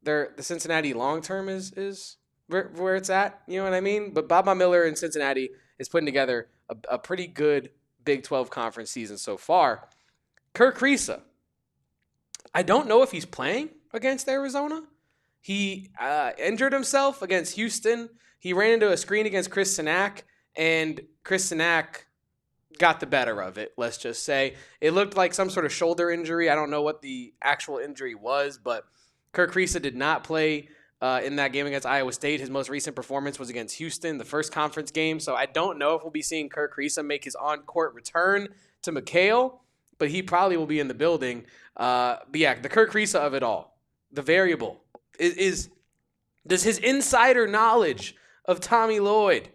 the Cincinnati long term is where it's at. You know what I mean? But Baba Miller in Cincinnati is putting together a pretty good Big 12 conference season so far. Kirk Risa, I don't know if he's playing against Arizona He injured himself against Houston. He ran into a screen against Chris Sinak, and Chris Sinak got the better of it, let's just say. It looked like some sort of shoulder injury. I don't know what the actual injury was, but Kirk Risa did not play in that game against Iowa State. His most recent performance was against Houston, the first conference game. So I don't know if we'll be seeing Kirk Risa make his on-court return to McHale, but he probably will be in the building. But yeah, the Kirk Risa of it all, the variable, is does his insider knowledge of Tommy Lloyd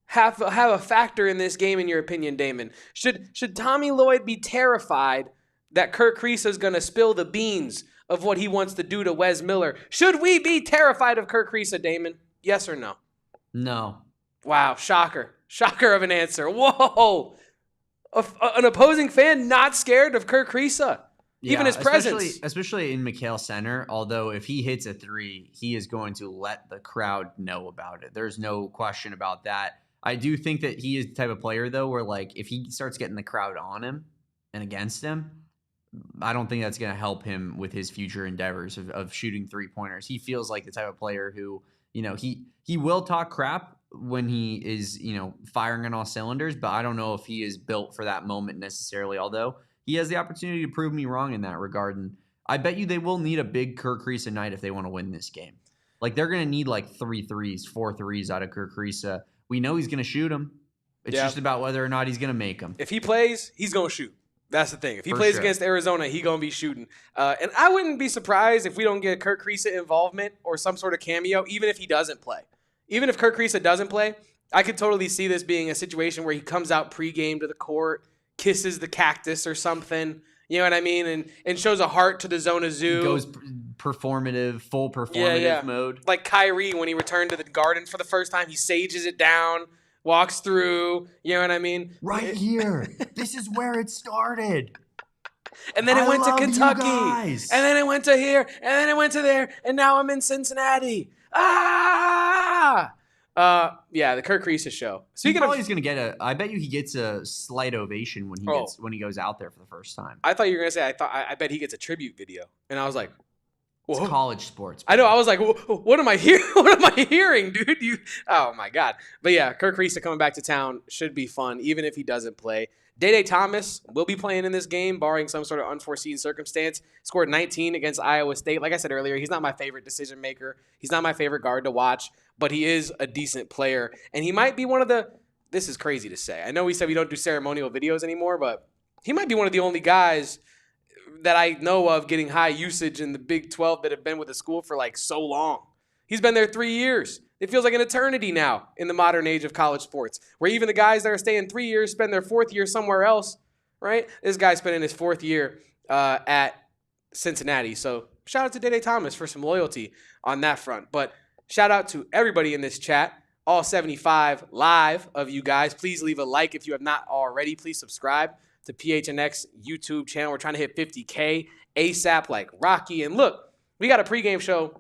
have a factor in this game, in your opinion, Damon? Should Tommy Lloyd be terrified that Kirk Risa is going to spill the beans of what he wants to do to Wes Miller? Should we be terrified of Kirk Risa, Damon? Yes or no? No. Wow, shocker. Shocker of an answer. Whoa. An opposing fan not scared of Kirk Risa. Yeah, even his presence. Especially in McHale Center, although if he hits a three, he is going to let the crowd know about it. There's no question about that. I do think that he is the type of player, though, where like if he starts getting the crowd on him and against him, I don't think that's going to help him with his future endeavors of shooting three-pointers. He feels like the type of player who, he will talk crap when he is, firing on all cylinders, but I don't know if he is built for that moment necessarily, although he has the opportunity to prove me wrong in that regard. And I bet you they will need a big Kirk Risa night if they want to win this game. Like, they're going to need like 3 threes, 4 threes out of Kirk Risa. We know he's going to shoot them. It's just about whether or not he's going to make them. If he plays, he's going to shoot. That's the thing. If he plays against Arizona, he's going to be shooting. And I wouldn't be surprised if we don't get Kirk Risa involvement or some sort of cameo, even if he doesn't play. Even if Kirk Risa doesn't play, I could totally see this being a situation where he comes out pregame to the court, kisses the cactus or something, you know what I mean? And shows a heart to the Zona Zoo. He goes performative, full performative mode. Like Kyrie when he returned to the Garden for the first time, he sages it down, walks through, you know what I mean? Right here. This is where it started. And then it went to Kentucky. And then it went to here. And then it went to there. And now I'm in Cincinnati. Ah! The Kirk Risa show. Speaking of, he's gonna get I bet you he gets a slight ovation when he goes out there for the first time. I thought you were gonna say I bet he gets a tribute video, and I was like, whoa. It's college sports. I know. I was like, what am I hearing? What am I hearing, dude? Oh my god. But yeah, Kirk Risa coming back to town should be fun, even if he doesn't play. Day Thomas will be playing in this game, barring some sort of unforeseen circumstance. Scored 19 against Iowa State. Like I said earlier, he's not my favorite decision maker. He's not my favorite guard to watch, but he is a decent player. And he might be one of the – this is crazy to say. I know we said we don't do ceremonial videos anymore, but he might be one of the only guys that I know of getting high usage in the Big 12 that have been with the school for like so long. He's been there 3 years. It feels like an eternity now in the modern age of college sports, where even the guys that are staying 3 years spend their 4th year somewhere else, right? This guy's spending his 4th year at Cincinnati. So shout out to Day Thomas for some loyalty on that front. But shout out to everybody in this chat, all 75 live of you guys. Please leave a like if you have not already. Please subscribe to PHNX YouTube channel. We're trying to hit 50K ASAP like Rocky. And look, we got a pregame show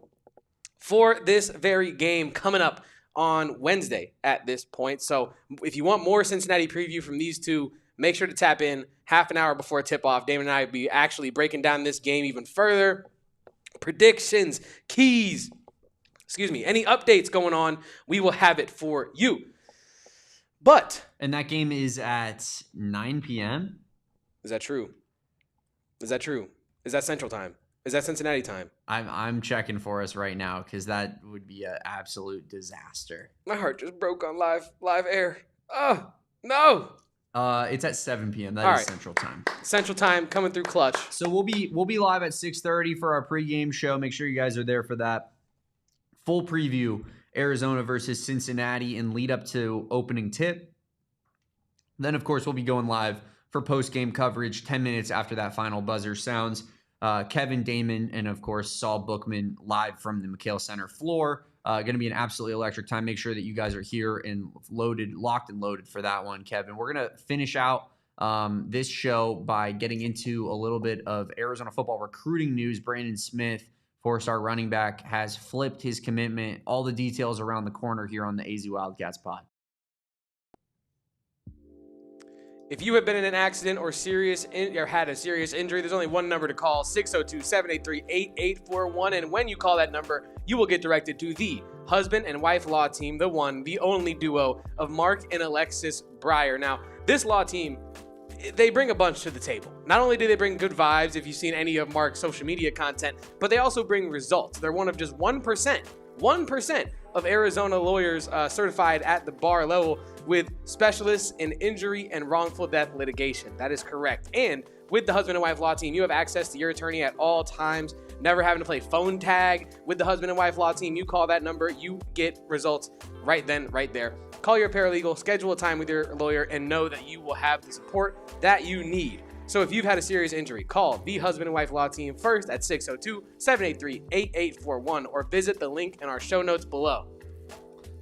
for this very game coming up on Wednesday at this point. So if you want more Cincinnati preview from these two, make sure to tap in half an hour before tip-off. Damon and I will be actually breaking down this game even further. Predictions, keys, any updates going on, we will have it for you. And that game is at 9 p.m.? Is that true? Is that Central Time? Is that Cincinnati time? I'm checking for us right now because that would be an absolute disaster. My heart just broke on live air. Oh, no. It's at 7 p.m. That is Central Time. Central Time coming through clutch. So we'll be live at 6:30 for our pregame show. Make sure you guys are there for that. Full preview, Arizona versus Cincinnati, and lead up to opening tip. Then, of course, we'll be going live for post-game coverage 10 minutes after that final buzzer sounds. Kevin, Damon, and of course, Saul Bookman live from the McHale Center floor. Going to be an absolutely electric time. Make sure that you guys are here and locked and loaded for that one, Kevin. We're going to finish out this show by getting into a little bit of Arizona football recruiting news. Brandon Smith, 4-star running back, has flipped his commitment. All the details around the corner here on the AZ Wildcats pod. If you have been in an accident or had a serious injury, there's only one number to call, 602-783-8841. And when you call that number, you will get directed to the husband and wife law team, the one, the only duo of Mark and Alexis Breyer. Now, this law team, they bring a bunch to the table. Not only do they bring good vibes if you've seen any of Mark's social media content, but they also bring results. They're one of just 1% of Arizona lawyers certified at the bar level with specialists in injury and wrongful death litigation. That is correct. And with the husband and wife law team, you have access to your attorney at all times, never having to play phone tag with the husband and wife law team. You call that number, you get results right then, right there. Call your paralegal, schedule a time with your lawyer, and know that you will have the support that you need. So if you've had a serious injury, call the husband and wife law team first at 602-783-8841 or visit the link in our show notes below.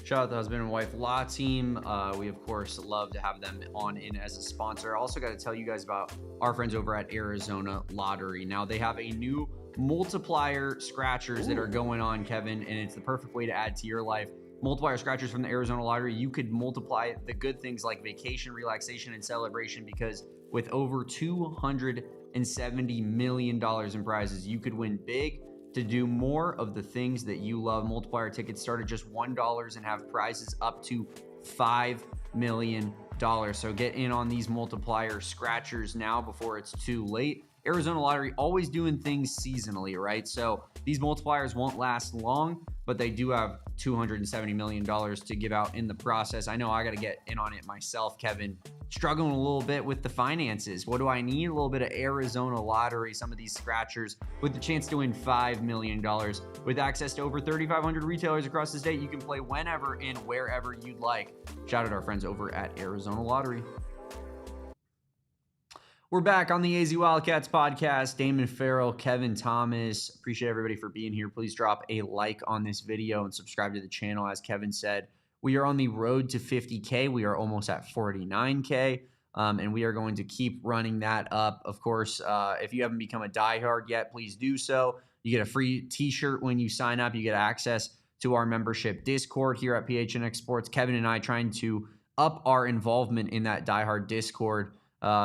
Shout out to the husband and wife law team. We, of course, love to have them on in as a sponsor. I also got to tell you guys about our friends over at Arizona Lottery. Now, they have a new multiplier scratchers that are going on, Kevin, and it's the perfect way to add to your life. Multiplier scratchers from the Arizona Lottery, you could multiply the good things like vacation, relaxation, and celebration, because with over $270 million in prizes, you could win big to do more of the things that you love. Multiplier tickets start at just $1 and have prizes up to $5 million. So get in on these multiplier scratchers now before it's too late. Arizona Lottery always doing things seasonally, right? So these multipliers won't last long, but they do have $270 million to give out in the process. I know I got to get in on it myself, Kevin. Struggling a little bit with the finances. What do I need? A little bit of Arizona Lottery, some of these scratchers with the chance to win $5 million. With access to over 3,500 retailers across the state, you can play whenever and wherever you'd like. Shout out to our friends over at Arizona Lottery. We're back on the AZ Wildcats podcast. Damon, Fairall, Kevin, Thomas. Appreciate everybody for being here. Please drop a like on this video and subscribe to the channel. As Kevin said, we are on the road to 50K. We are almost at 49K, and we are going to keep running that up. Of course, if you haven't become a diehard yet, please do so. You get a free t-shirt when you sign up. You get access to our membership Discord here at PHNX Sports. Kevin and I trying to up our involvement in that diehard Discord.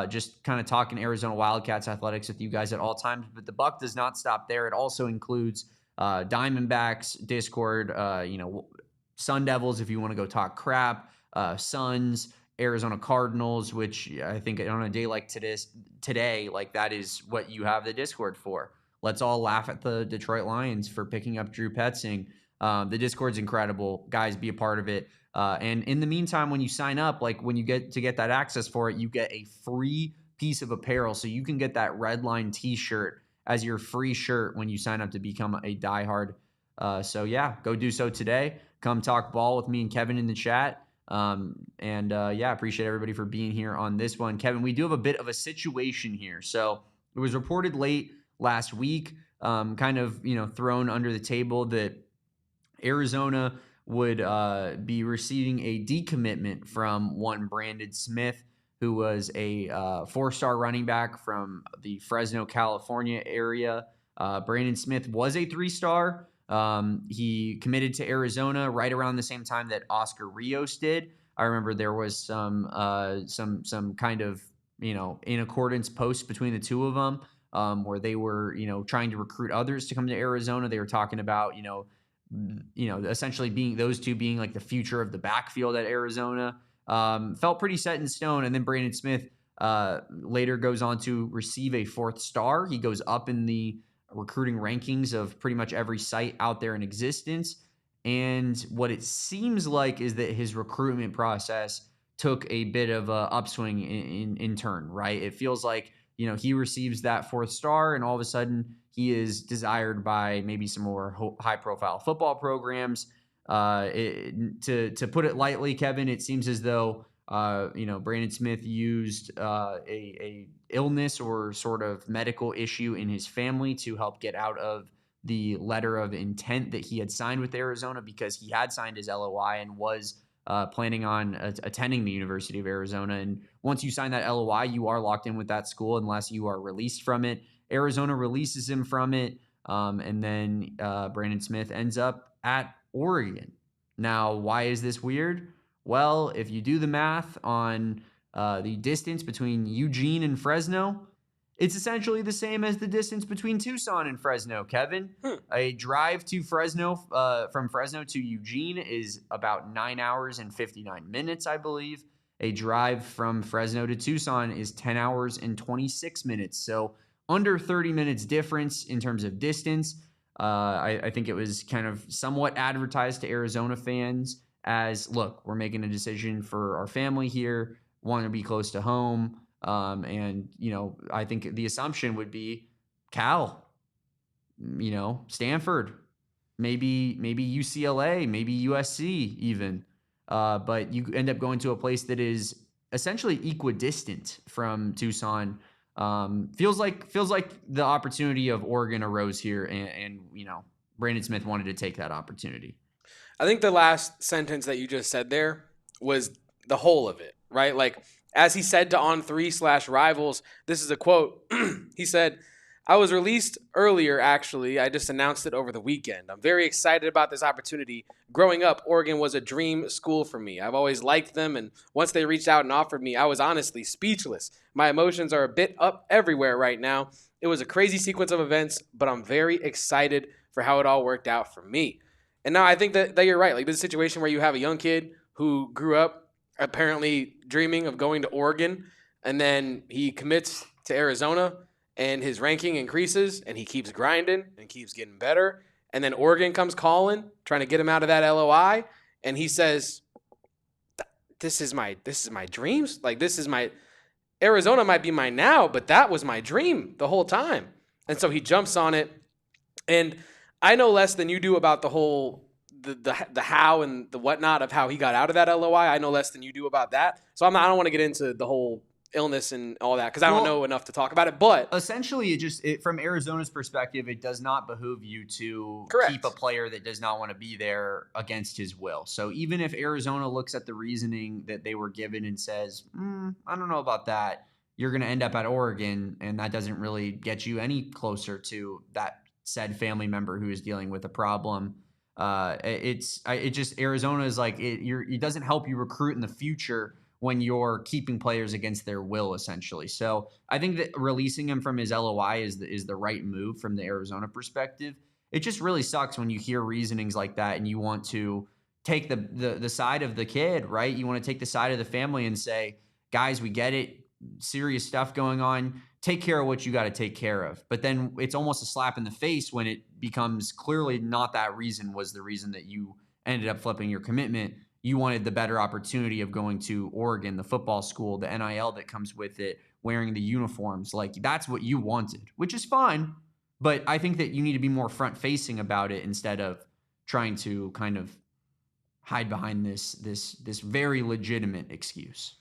Just kind of talking Arizona Wildcats athletics with you guys at all times, but the buck does not stop there. It also includes Diamondbacks Discord, Sun Devils if you want to go talk crap, Suns, Arizona Cardinals, which I think on a day like today, like that is what you have the Discord for. Let's all laugh at the Detroit Lions for picking up Drew Petzing. The Discord's incredible. Guys, be a part of it. And in the meantime, when you sign up, like when you get that access for it, you get a free piece of apparel. So you can get that Redline t-shirt as your free shirt when you sign up to become a diehard. So yeah, go do so today. Come talk ball with me and Kevin in the chat. Appreciate everybody for being here on this one. Kevin, we do have a bit of a situation here. So it was reported late last week, thrown under the table that Arizona would be receiving a decommitment from one Brandon Smith, who was a 4-star running back from the Fresno, California area. Brandon Smith was a 3-star. He committed to Arizona right around the same time that Oscar Rios did. I remember there was some kind of, in accordance posts between the two of them, where they were, trying to recruit others to come to Arizona. They were talking about, essentially being those two being like the future of the backfield at Arizona. Felt pretty set in stone. And then Brandon Smith later goes on to receive a 4th star. He goes up in the recruiting rankings of pretty much every site out there in existence. And what it seems like is that his recruitment process took a bit of a upswing in turn, right? It feels like, he receives that 4th star and all of a sudden he is desired by maybe some more high-profile football programs. To put it lightly, Kevin, it seems as though Brandon Smith used a illness or sort of medical issue in his family to help get out of the letter of intent that he had signed with Arizona, because he had signed his LOI and was planning on attending the University of Arizona. And once you sign that LOI, you are locked in with that school unless you are released from it. Arizona releases him from it, and then Brandon Smith ends up at Oregon. Now, why is this weird? Well, if you do the math on The distance between Eugene and Fresno, it's essentially the same as the distance between Tucson and Fresno, Kevin. A drive to Fresno, from Fresno to Eugene is about 9 hours and 59 minutes, I believe. A drive from Fresno to Tucson is 10 hours and 26 minutes. So under 30 minutes difference in terms of distance. I think it was kind of somewhat advertised to Arizona fans as, look, we're making a decision for our family here, want to be close to home. And, I think the assumption would be Cal, Stanford, maybe UCLA, maybe USC even. But you end up going to a place that is essentially equidistant from Tucson. Feels like the opportunity of Oregon arose here, and Brandon Smith wanted to take that opportunity. I think the last sentence that you just said there was the whole of it, right? Like, as he said to On3/Rivals, this is a quote. He said, "I was released earlier, actually. I just announced it over the weekend. I'm very excited about this opportunity. Growing up, Oregon was a dream school for me. I've always liked them, and once they reached out and offered me, I was honestly speechless. My emotions are a bit up everywhere right now. It was a crazy sequence of events, but I'm very excited for how it all worked out for me." And now I think that you're right. Like, this is a situation where you have a young kid who grew up apparently dreaming of going to Oregon, and then he commits to Arizona, and his ranking increases, and he keeps grinding and keeps getting better. And then Oregon comes calling, trying to get him out of that LOI, and he says, "This is my dreams. Like, this is my Arizona might be mine now, but that was my dream the whole time." And so he jumps on it. And I know less than you do about the whole the how and the whatnot of how he got out of that LOI. I know less than you do about that. So I don't want to get into the whole illness and all that because I don't know enough to talk about it. But essentially, from Arizona's perspective, it does not behoove you to keep a player that does not want to be there against his will. So even if Arizona looks at the reasoning that they were given and says, I don't know about that, you're going to end up at Oregon, and that doesn't really get you any closer to that said family member who is dealing with a problem. Arizona is like, it doesn't help you recruit in the future when you're keeping players against their will, essentially. So I think that releasing him from his LOI is the right move from the Arizona perspective. It just really sucks when you hear reasonings like that and you want to take the side of the kid, right? You want to take the side of the family and say, guys, we get it. Serious stuff going on. Take care of what you got to take care of. But then it's almost a slap in the face when it becomes clearly not that reason was the reason that you ended up flipping your commitment. You wanted the better opportunity of going to Oregon, the football school, the NIL that comes with it, wearing the uniforms. Like, that's what you wanted, which is fine. But I think that you need to be more front-facing about it instead of trying to kind of hide behind this very legitimate excuse.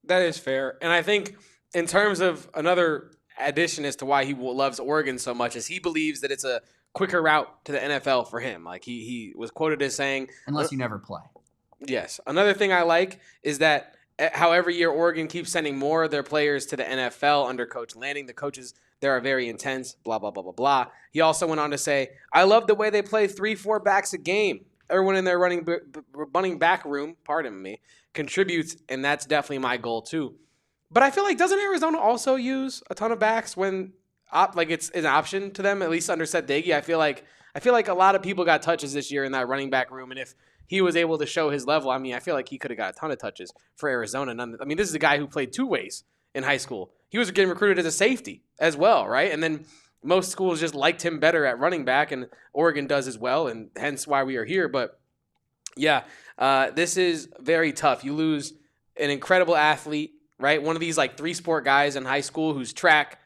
That is fair. And I think in terms of another addition as to why he loves Oregon so much is he believes that it's a quicker route to the NFL for him. Like, he was quoted as saying, unless you never play. Yes. Another thing I like is that how every year Oregon keeps sending more of their players to the NFL under Coach Lanning. The coaches there are very intense, blah, blah, blah, blah, blah. He also went on to say, "I love the way they play 3-4 backs a game. Everyone in their running back room, pardon me, contributes, and that's definitely my goal too." But I feel like, doesn't Arizona also use a ton of backs when it's an option to them, at least under Seth Daggy? I feel like a lot of people got touches this year in that running back room, and if he was able to show his level, I feel like he could have got a ton of touches for Arizona. This is a guy who played two ways in high school. He was getting recruited as a safety as well, right? And then most schools just liked him better at running back, and Oregon does as well, and hence why we are here. But yeah, this is very tough. You lose an incredible athlete, right? One of these like 3-sport guys in high school who's track,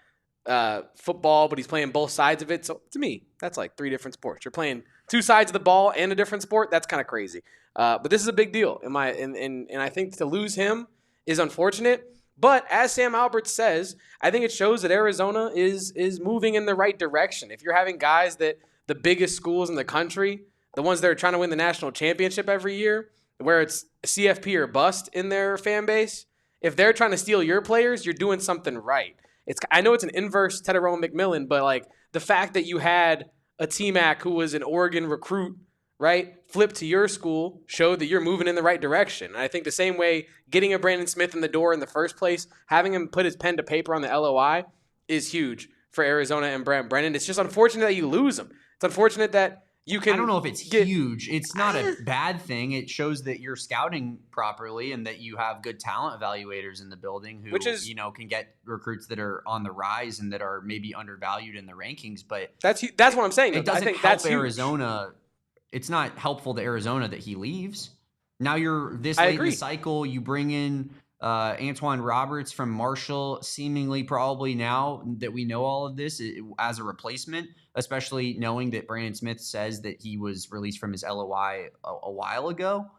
football, but he's playing both sides of it. So to me, that's like 3 different sports. You're playing 2 sides of the ball and a different sport. That's kind of crazy. But this is a big deal. And I think to lose him is unfortunate. But as Sam Albert says, I think it shows that Arizona is moving in the right direction. If you're having guys that the biggest schools in the country, the ones that are trying to win the national championship every year, where it's CFP or bust in their fan base, if they're trying to steal your players, you're doing something right. I know it's an inverse Tedderone McMillan, but like the fact that you had a T-Mac who was an Oregon recruit, right, flip to your school showed that you're moving in the right direction. And I think the same way getting a Brandon Smith in the door in the first place, having him put his pen to paper on the LOI is huge for Arizona and Brent Brennan. It's just unfortunate that you lose him. It's unfortunate that you can. I don't know if it's huge. It's not a bad thing. It shows that you're scouting properly and that you have good talent evaluators in the building who, can get recruits that are on the rise and that are maybe undervalued in the rankings. But that's what I'm saying. It doesn't I think help that's Arizona. Huge. It's not helpful to Arizona that he leaves. Now you're this late in the cycle. You bring in Antoine Roberts from Marshall, seemingly probably now that we know all of this as a replacement, especially knowing that Brandon Smith says that he was released from his LOI a while ago.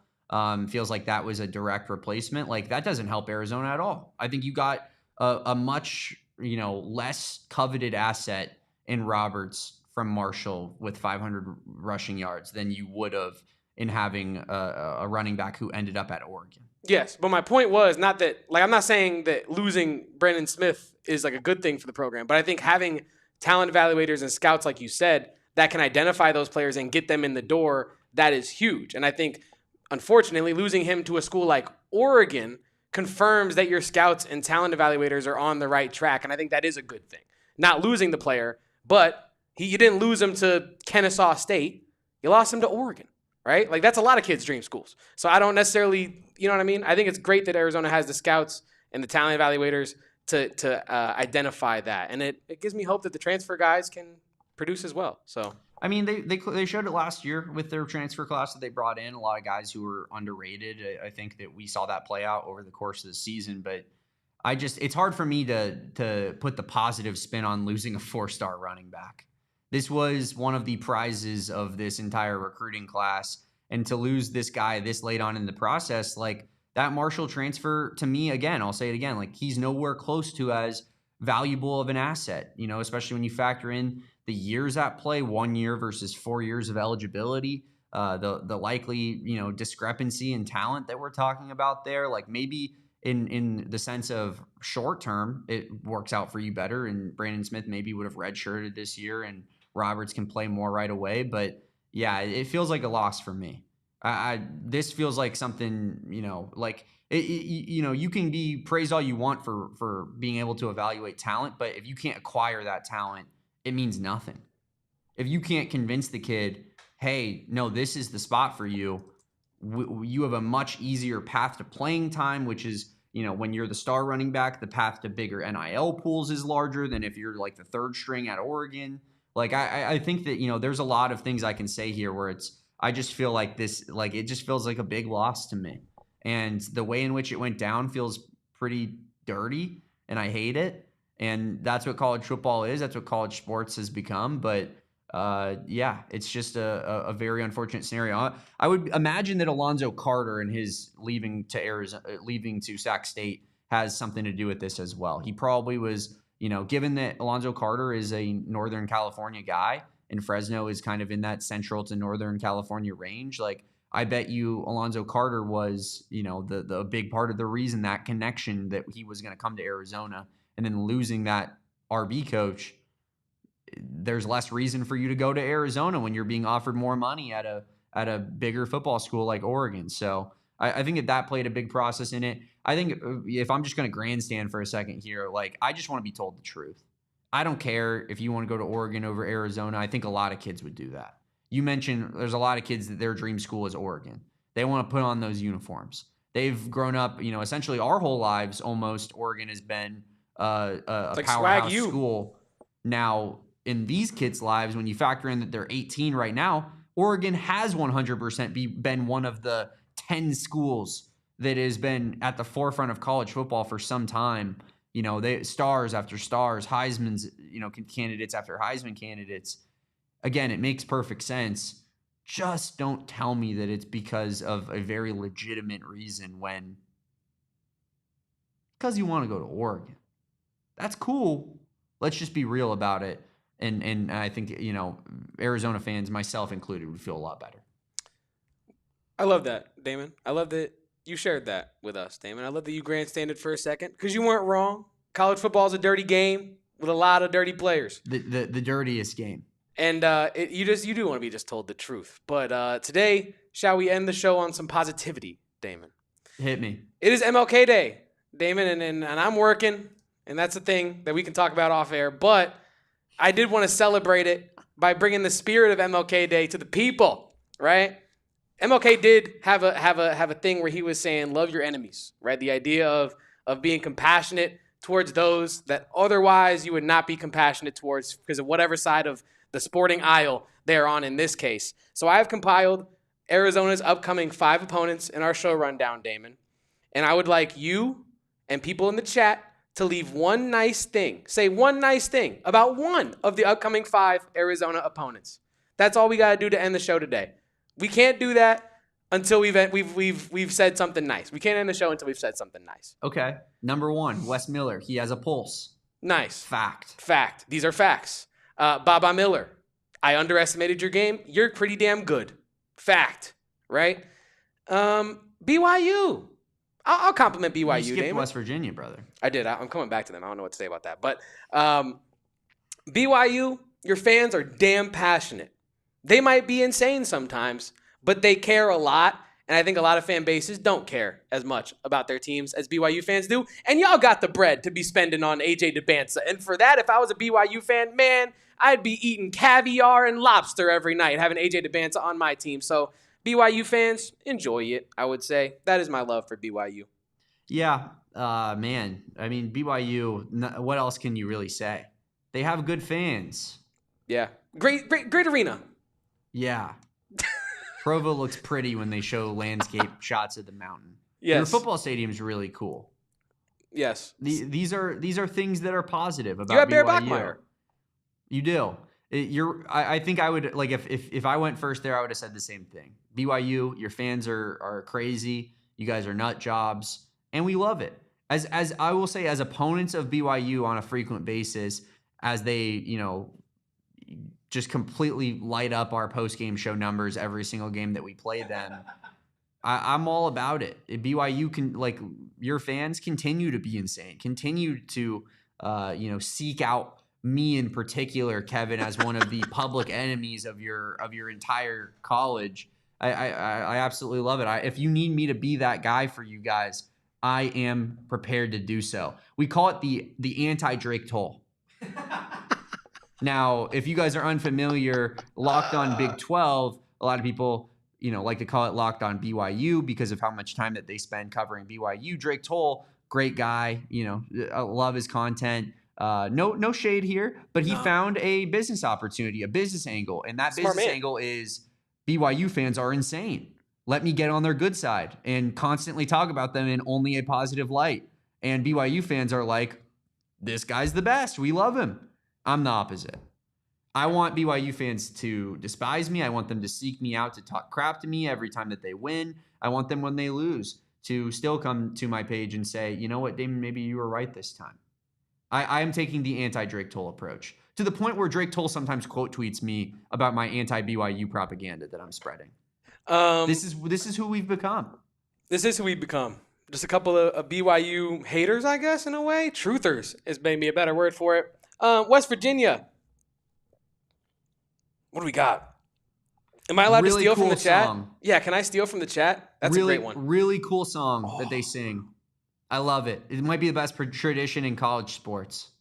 Feels like that was a direct replacement. Like that doesn't help Arizona at all. I think you got a much, less coveted asset in Roberts from Marshall with 500 rushing yards than you would have in having a running back who ended up at Oregon. Yes, but my point was not that, I'm not saying that losing Brandon Smith is like a good thing for the program, but I think having talent evaluators and scouts, like you said, that can identify those players and get them in the door, that is huge. And I think, unfortunately, losing him to a school like Oregon confirms that your scouts and talent evaluators are on the right track, and I think that is a good thing. Not losing the player, but you didn't lose him to Kennesaw State. You lost him to Oregon. Right? Like, that's a lot of kids' dream schools. So I don't necessarily, you know what I mean? I think it's great that Arizona has the scouts and the talent evaluators to identify that. And it gives me hope that the transfer guys can produce as well. So, I mean, they showed it last year with their transfer class that they brought in. A lot of guys who were underrated. I think that we saw that play out over the course of the season. But it's hard for me to put the positive spin on losing a 4-star running back. This was one of the prizes of this entire recruiting class. And to lose this guy this late on in the process, like that Marshall transfer, to me, again, I'll say it again, like he's nowhere close to as valuable of an asset, especially when you factor in the years at play, 1 year versus 4 years of eligibility, the likely, discrepancy in talent that we're talking about there. Like maybe in the sense of short term, it works out for you better. And Brandon Smith maybe would have redshirted this year and Roberts can play more right away, but yeah, it feels like a loss for me. This feels like something, you can be praised all you want for being able to evaluate talent, but if you can't acquire that talent, it means nothing. If you can't convince the kid, hey, no, this is the spot for you, you have a much easier path to playing time, which is, when you're the star running back, the path to bigger NIL pools is larger than if you're like the third string at Oregon. Like, I think that, there's a lot of things I can say here where I just feel like this, like, it just feels like a big loss to me. And the way in which it went down feels pretty dirty, and I hate it. And that's what college football is. That's what college sports has become. But, yeah, it's just a very unfortunate scenario. I would imagine that Alonzo Carter and his leaving to Sac State has something to do with this as well. He probably was... given that Alonzo Carter is a Northern California guy and Fresno is kind of in that central to Northern California range, like I bet you Alonzo Carter was, the big part of the reason that connection that he was going to come to Arizona, and then losing that RB coach, there's less reason for you to go to Arizona when you're being offered more money at a bigger football school like Oregon. So I think that played a big process in it. I think if I'm just going to grandstand for a second here, like I just want to be told the truth. I don't care if you want to go to Oregon over Arizona. I think a lot of kids would do that. You mentioned there's a lot of kids that their dream school is Oregon. They want to put on those uniforms. They've grown up, essentially our whole lives almost. Oregon has been a like powerhouse school. Now, in these kids' lives, when you factor in that they're 18 right now, Oregon has 100% been one of the 10 schools that has been at the forefront of college football for some time. They stars after stars, Heisman's, candidates after Heisman candidates. Again, it makes perfect sense. Just don't tell me that it's because of a very legitimate reason because you want to go to Oregon. That's cool. Let's just be real about it. And I think, Arizona fans, myself included, would feel a lot better. I love that, Damon. I love that you shared that with us, Damon. I love that you grandstanded for a second because you weren't wrong. College football is a dirty game with a lot of dirty players. The dirtiest game. And you do want to be just told the truth. But today, shall we end the show on some positivity, Damon? Hit me. It is MLK Day, Damon, and I'm working, and that's a thing that we can talk about off air. But I did want to celebrate it by bringing the spirit of MLK Day to the people, right? MLK did have a thing where he was saying, love your enemies, right? The idea of being compassionate towards those that otherwise you would not be compassionate towards because of whatever side of the sporting aisle they're on in this case. So I have compiled Arizona's upcoming 5 opponents in our show rundown, Damon. And I would like you and people in the chat to leave one nice thing. Say one nice thing about one of the upcoming 5 Arizona opponents. That's all we got to do to end the show today. We can't do that until we've said something nice. We can't end the show until we've said something nice. Okay. Number 1, Wes Miller. He has a pulse. Nice. Fact. These are facts. Baba Miller. I underestimated your game. You're pretty damn good. Fact. Right? BYU. I'll compliment BYU. You skipped Damon. West Virginia, brother. I did. I'm coming back to them. I don't know what to say about that. But BYU, your fans are damn passionate. They might be insane sometimes, but they care a lot. And I think a lot of fan bases don't care as much about their teams as BYU fans do. And y'all got the bread to be spending on AJ DeBanza. And for that, if I was a BYU fan, man, I'd be eating caviar and lobster every night, having AJ DeBanza on my team. So BYU fans, enjoy it, I would say. That is my love for BYU. Yeah, man. I mean, BYU, what else can you really say? They have good fans. Yeah. Great arena. Yeah. Provo looks pretty when they show landscape shots of the mountain. Yes. Your football stadium is really cool. Yes. These are things that are positive about you have Bear BYU. Bachmeier. You do. I think I would, like, if I went first there, I would have said the same thing. BYU, your fans are crazy. You guys are nut jobs, and we love it. As I will say, as opponents of BYU on a frequent basis, as they just completely light up our post-game show numbers every single game that we play them. I'm all about it. BYU can, like, your fans continue to be insane, continue to seek out me in particular, Kevin, as one of the public enemies of your entire college. I absolutely love it. If you need me to be that guy for you guys, I am prepared to do so. We call it the anti-Drake toll. Now, if you guys are unfamiliar, Locked On Big 12, a lot of people, like to call it Locked On BYU because of how much time that they spend covering BYU. Drake Toll, great guy, I love his content. No shade here, but he found a business opportunity, a business angle, and that business angle is BYU fans are insane. Let me get on their good side and constantly talk about them in only a positive light. And BYU fans are like, this guy's the best. We love him. I'm the opposite. I want BYU fans to despise me. I want them to seek me out to talk crap to me every time that they win. I want them when they lose to still come to my page and say, you know what, Damon, maybe you were right this time. I am taking the anti-Drake Toll approach to the point where Drake Toll sometimes quote tweets me about my anti-BYU propaganda that I'm spreading. This is who we've become. This is who we've become. Just a couple of BYU haters, I guess, in a way. Truthers is maybe a better word for it. West Virginia. What do we got? Am I allowed to steal from the chat? Song. Yeah, can I steal from the chat? That's really, a great one. Really cool song that they sing. I love it. It might be the best tradition in college sports.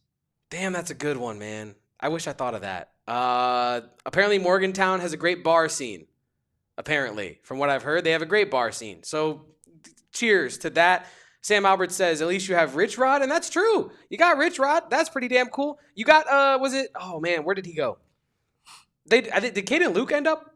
Damn, that's a good one, man. I wish I thought of that. Apparently Morgantown has a great bar scene. Apparently, from what I've heard, they have a great bar scene. So cheers to that. Sam Albert says, at least you have Rich Rod, and that's true. You got Rich Rod. That's pretty damn cool. You got, oh man, where did he go? Did Caden Luke end up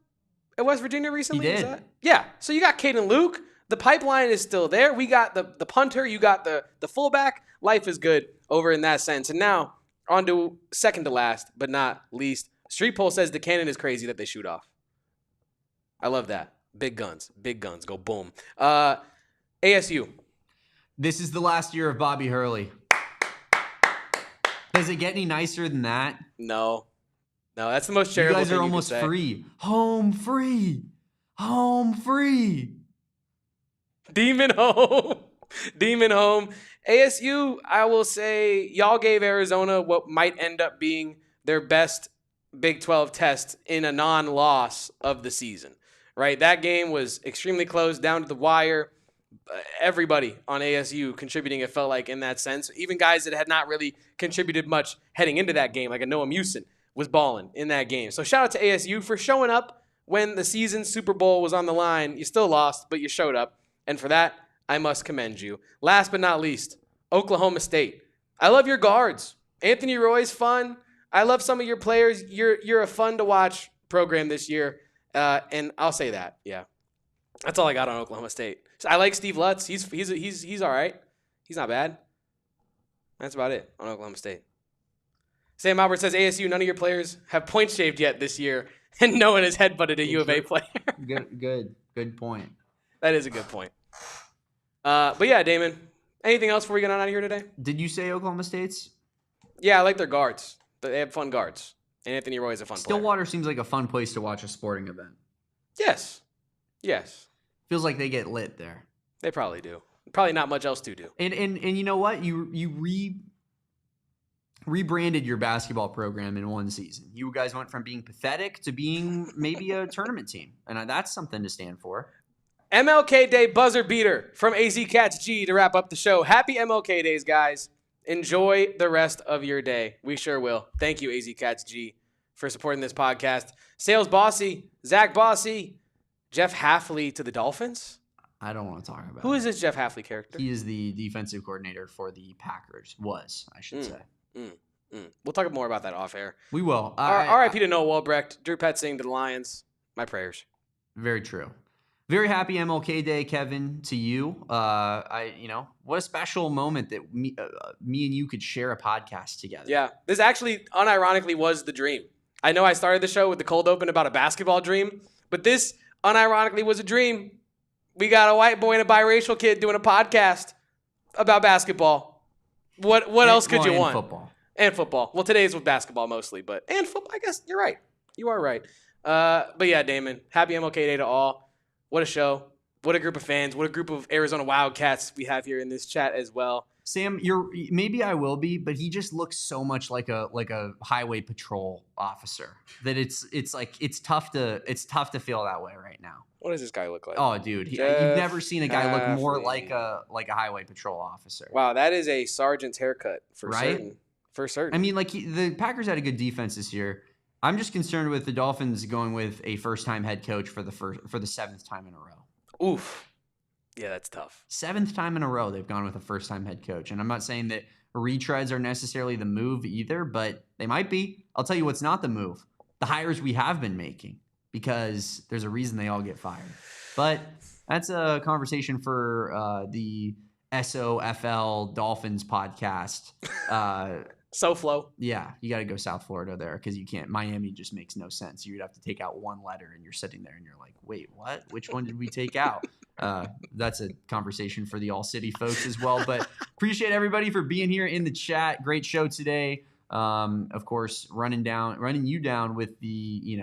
at West Virginia recently? He did. Yeah. So you got Caden Luke. The pipeline is still there. We got the punter. You got the fullback. Life is good over in that sense. And now on to second to last, but not least. Street Pole says the cannon is crazy that they shoot off. I love that. Big guns. Go boom. ASU. This is the last year of Bobby Hurley. Does it get any nicer than that? No, that's the most charitable thing you can say. You guys are almost free. Home free. Demon home. ASU, I will say, y'all gave Arizona what might end up being their best Big 12 test in a non-loss of the season, right? That game was extremely close, down to the wire. Everybody on ASU contributing, it felt like, in that sense. Even guys that had not really contributed much heading into that game, like a Noah Musin, was balling in that game. So shout out to ASU for showing up when the season Super Bowl was on the line. You still lost, but you showed up. And for that, I must commend you. Last but not least, Oklahoma State. I love your guards. Anthony Roy's fun. I love some of your players. You're a fun to watch program this year. And I'll say that. Yeah. That's all I got on Oklahoma State. So I like Steve Lutz. He's all right. He's not bad. That's about it on Oklahoma State. Sam Albert says, ASU, none of your players have point shaved yet this year, and no one has headbutted a U of A player. Good point. That is a good point. But yeah, Damon, anything else before we get on out of here today? Did you say Oklahoma State's? Yeah, I like their guards. They have fun guards. And Anthony Roy is a fun player. Stillwater seems like a fun place to watch a sporting event. Yes. Feels like they get lit there. They probably do. Probably not much else to do. And you know what? You rebranded your basketball program in one season. You guys went from being pathetic to being maybe a tournament team. And that's something to stand for. MLK Day buzzer beater from AZ Cats G to wrap up the show. Happy MLK Days, guys. Enjoy the rest of your day. We sure will. Thank you, AZ Cats G, for supporting this podcast. Sales Bossy, Zach Bossy, Jeff Halfley to the Dolphins. I don't want to talk about Who is this Jeff Halfley character? He is the defensive coordinator for the Packers. I should say. We'll talk more about that off air. We will. R.I.P. to Noah Walbrecht, Drew Petzing to the Lions. My prayers. Very true. Very happy MLK Day, Kevin, to you. What a special moment that me and you could share a podcast together. Yeah, this actually unironically was the dream. I know I started the show with the cold open about a basketball dream, but this unironically was a dream. We got a white boy and a biracial kid doing a podcast about basketball. What else could you want? Football. And football. Well, today's with basketball mostly, and football. I guess you're right. You are right. But yeah, Damon, happy MLK Day to all. What a show. What a group of fans. What a group of Arizona Wildcats we have here in this chat as well. Sam, maybe I will be, but he just looks so much like a highway patrol officer that it's tough to feel that way right now. What does this guy look like? Oh, dude, you've never seen a guy look more like a highway patrol officer. Wow, that is a sergeant's haircut for certain. For certain. I mean, the Packers had a good defense this year. I'm just concerned with the Dolphins going with a first-time head coach for the seventh time in a row. Oof. Yeah, that's tough. Seventh time in a row they've gone with a first-time head coach. And I'm not saying that retreads are necessarily the move either, but they might be. I'll tell you what's not the move. The hires we have been making, because there's a reason they all get fired. But that's a conversation for the SOFL Dolphins podcast. SoFlo. Yeah, you got to go South Florida there because you can't. Miami just makes no sense. You'd have to take out one letter, and you're sitting there, and you're like, wait, what? Which one did we take out? That's a conversation for the ALLCITY folks as well. But appreciate everybody for being here in the chat. Great show today. Of course, running you down with the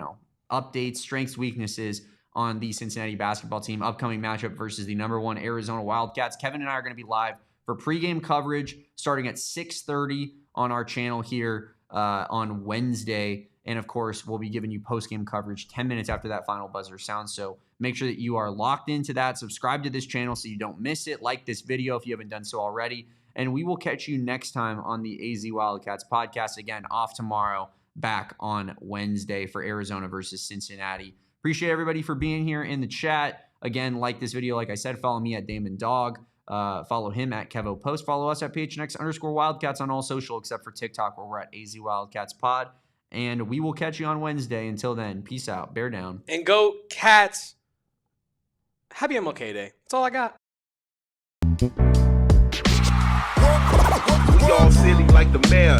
updates, strengths, weaknesses on the Cincinnati basketball team. Upcoming matchup versus the #1 Arizona Wildcats. Kevin and I are going to be live for pregame coverage starting at 6:30 on our channel here on Wednesday. And of course, we'll be giving you postgame coverage 10 minutes after that final buzzer sounds. So make sure that you are locked into that. Subscribe to this channel so you don't miss it. Like this video if you haven't done so already. And we will catch you next time on the AZ Wildcats podcast. Again, off tomorrow, back on Wednesday for Arizona versus Cincinnati. Appreciate everybody for being here in the chat. Again, like this video. Like I said, follow me at Damon Dog. Follow him at Kevo Post. Follow us at PHNX_Wildcats on all social except for TikTok, where we're at AZ Wildcats Pod. And we will catch you on Wednesday. Until then, peace out. Bear down. And go Cats. Happy MLK Day. That's all I got. We all silly like the mayor.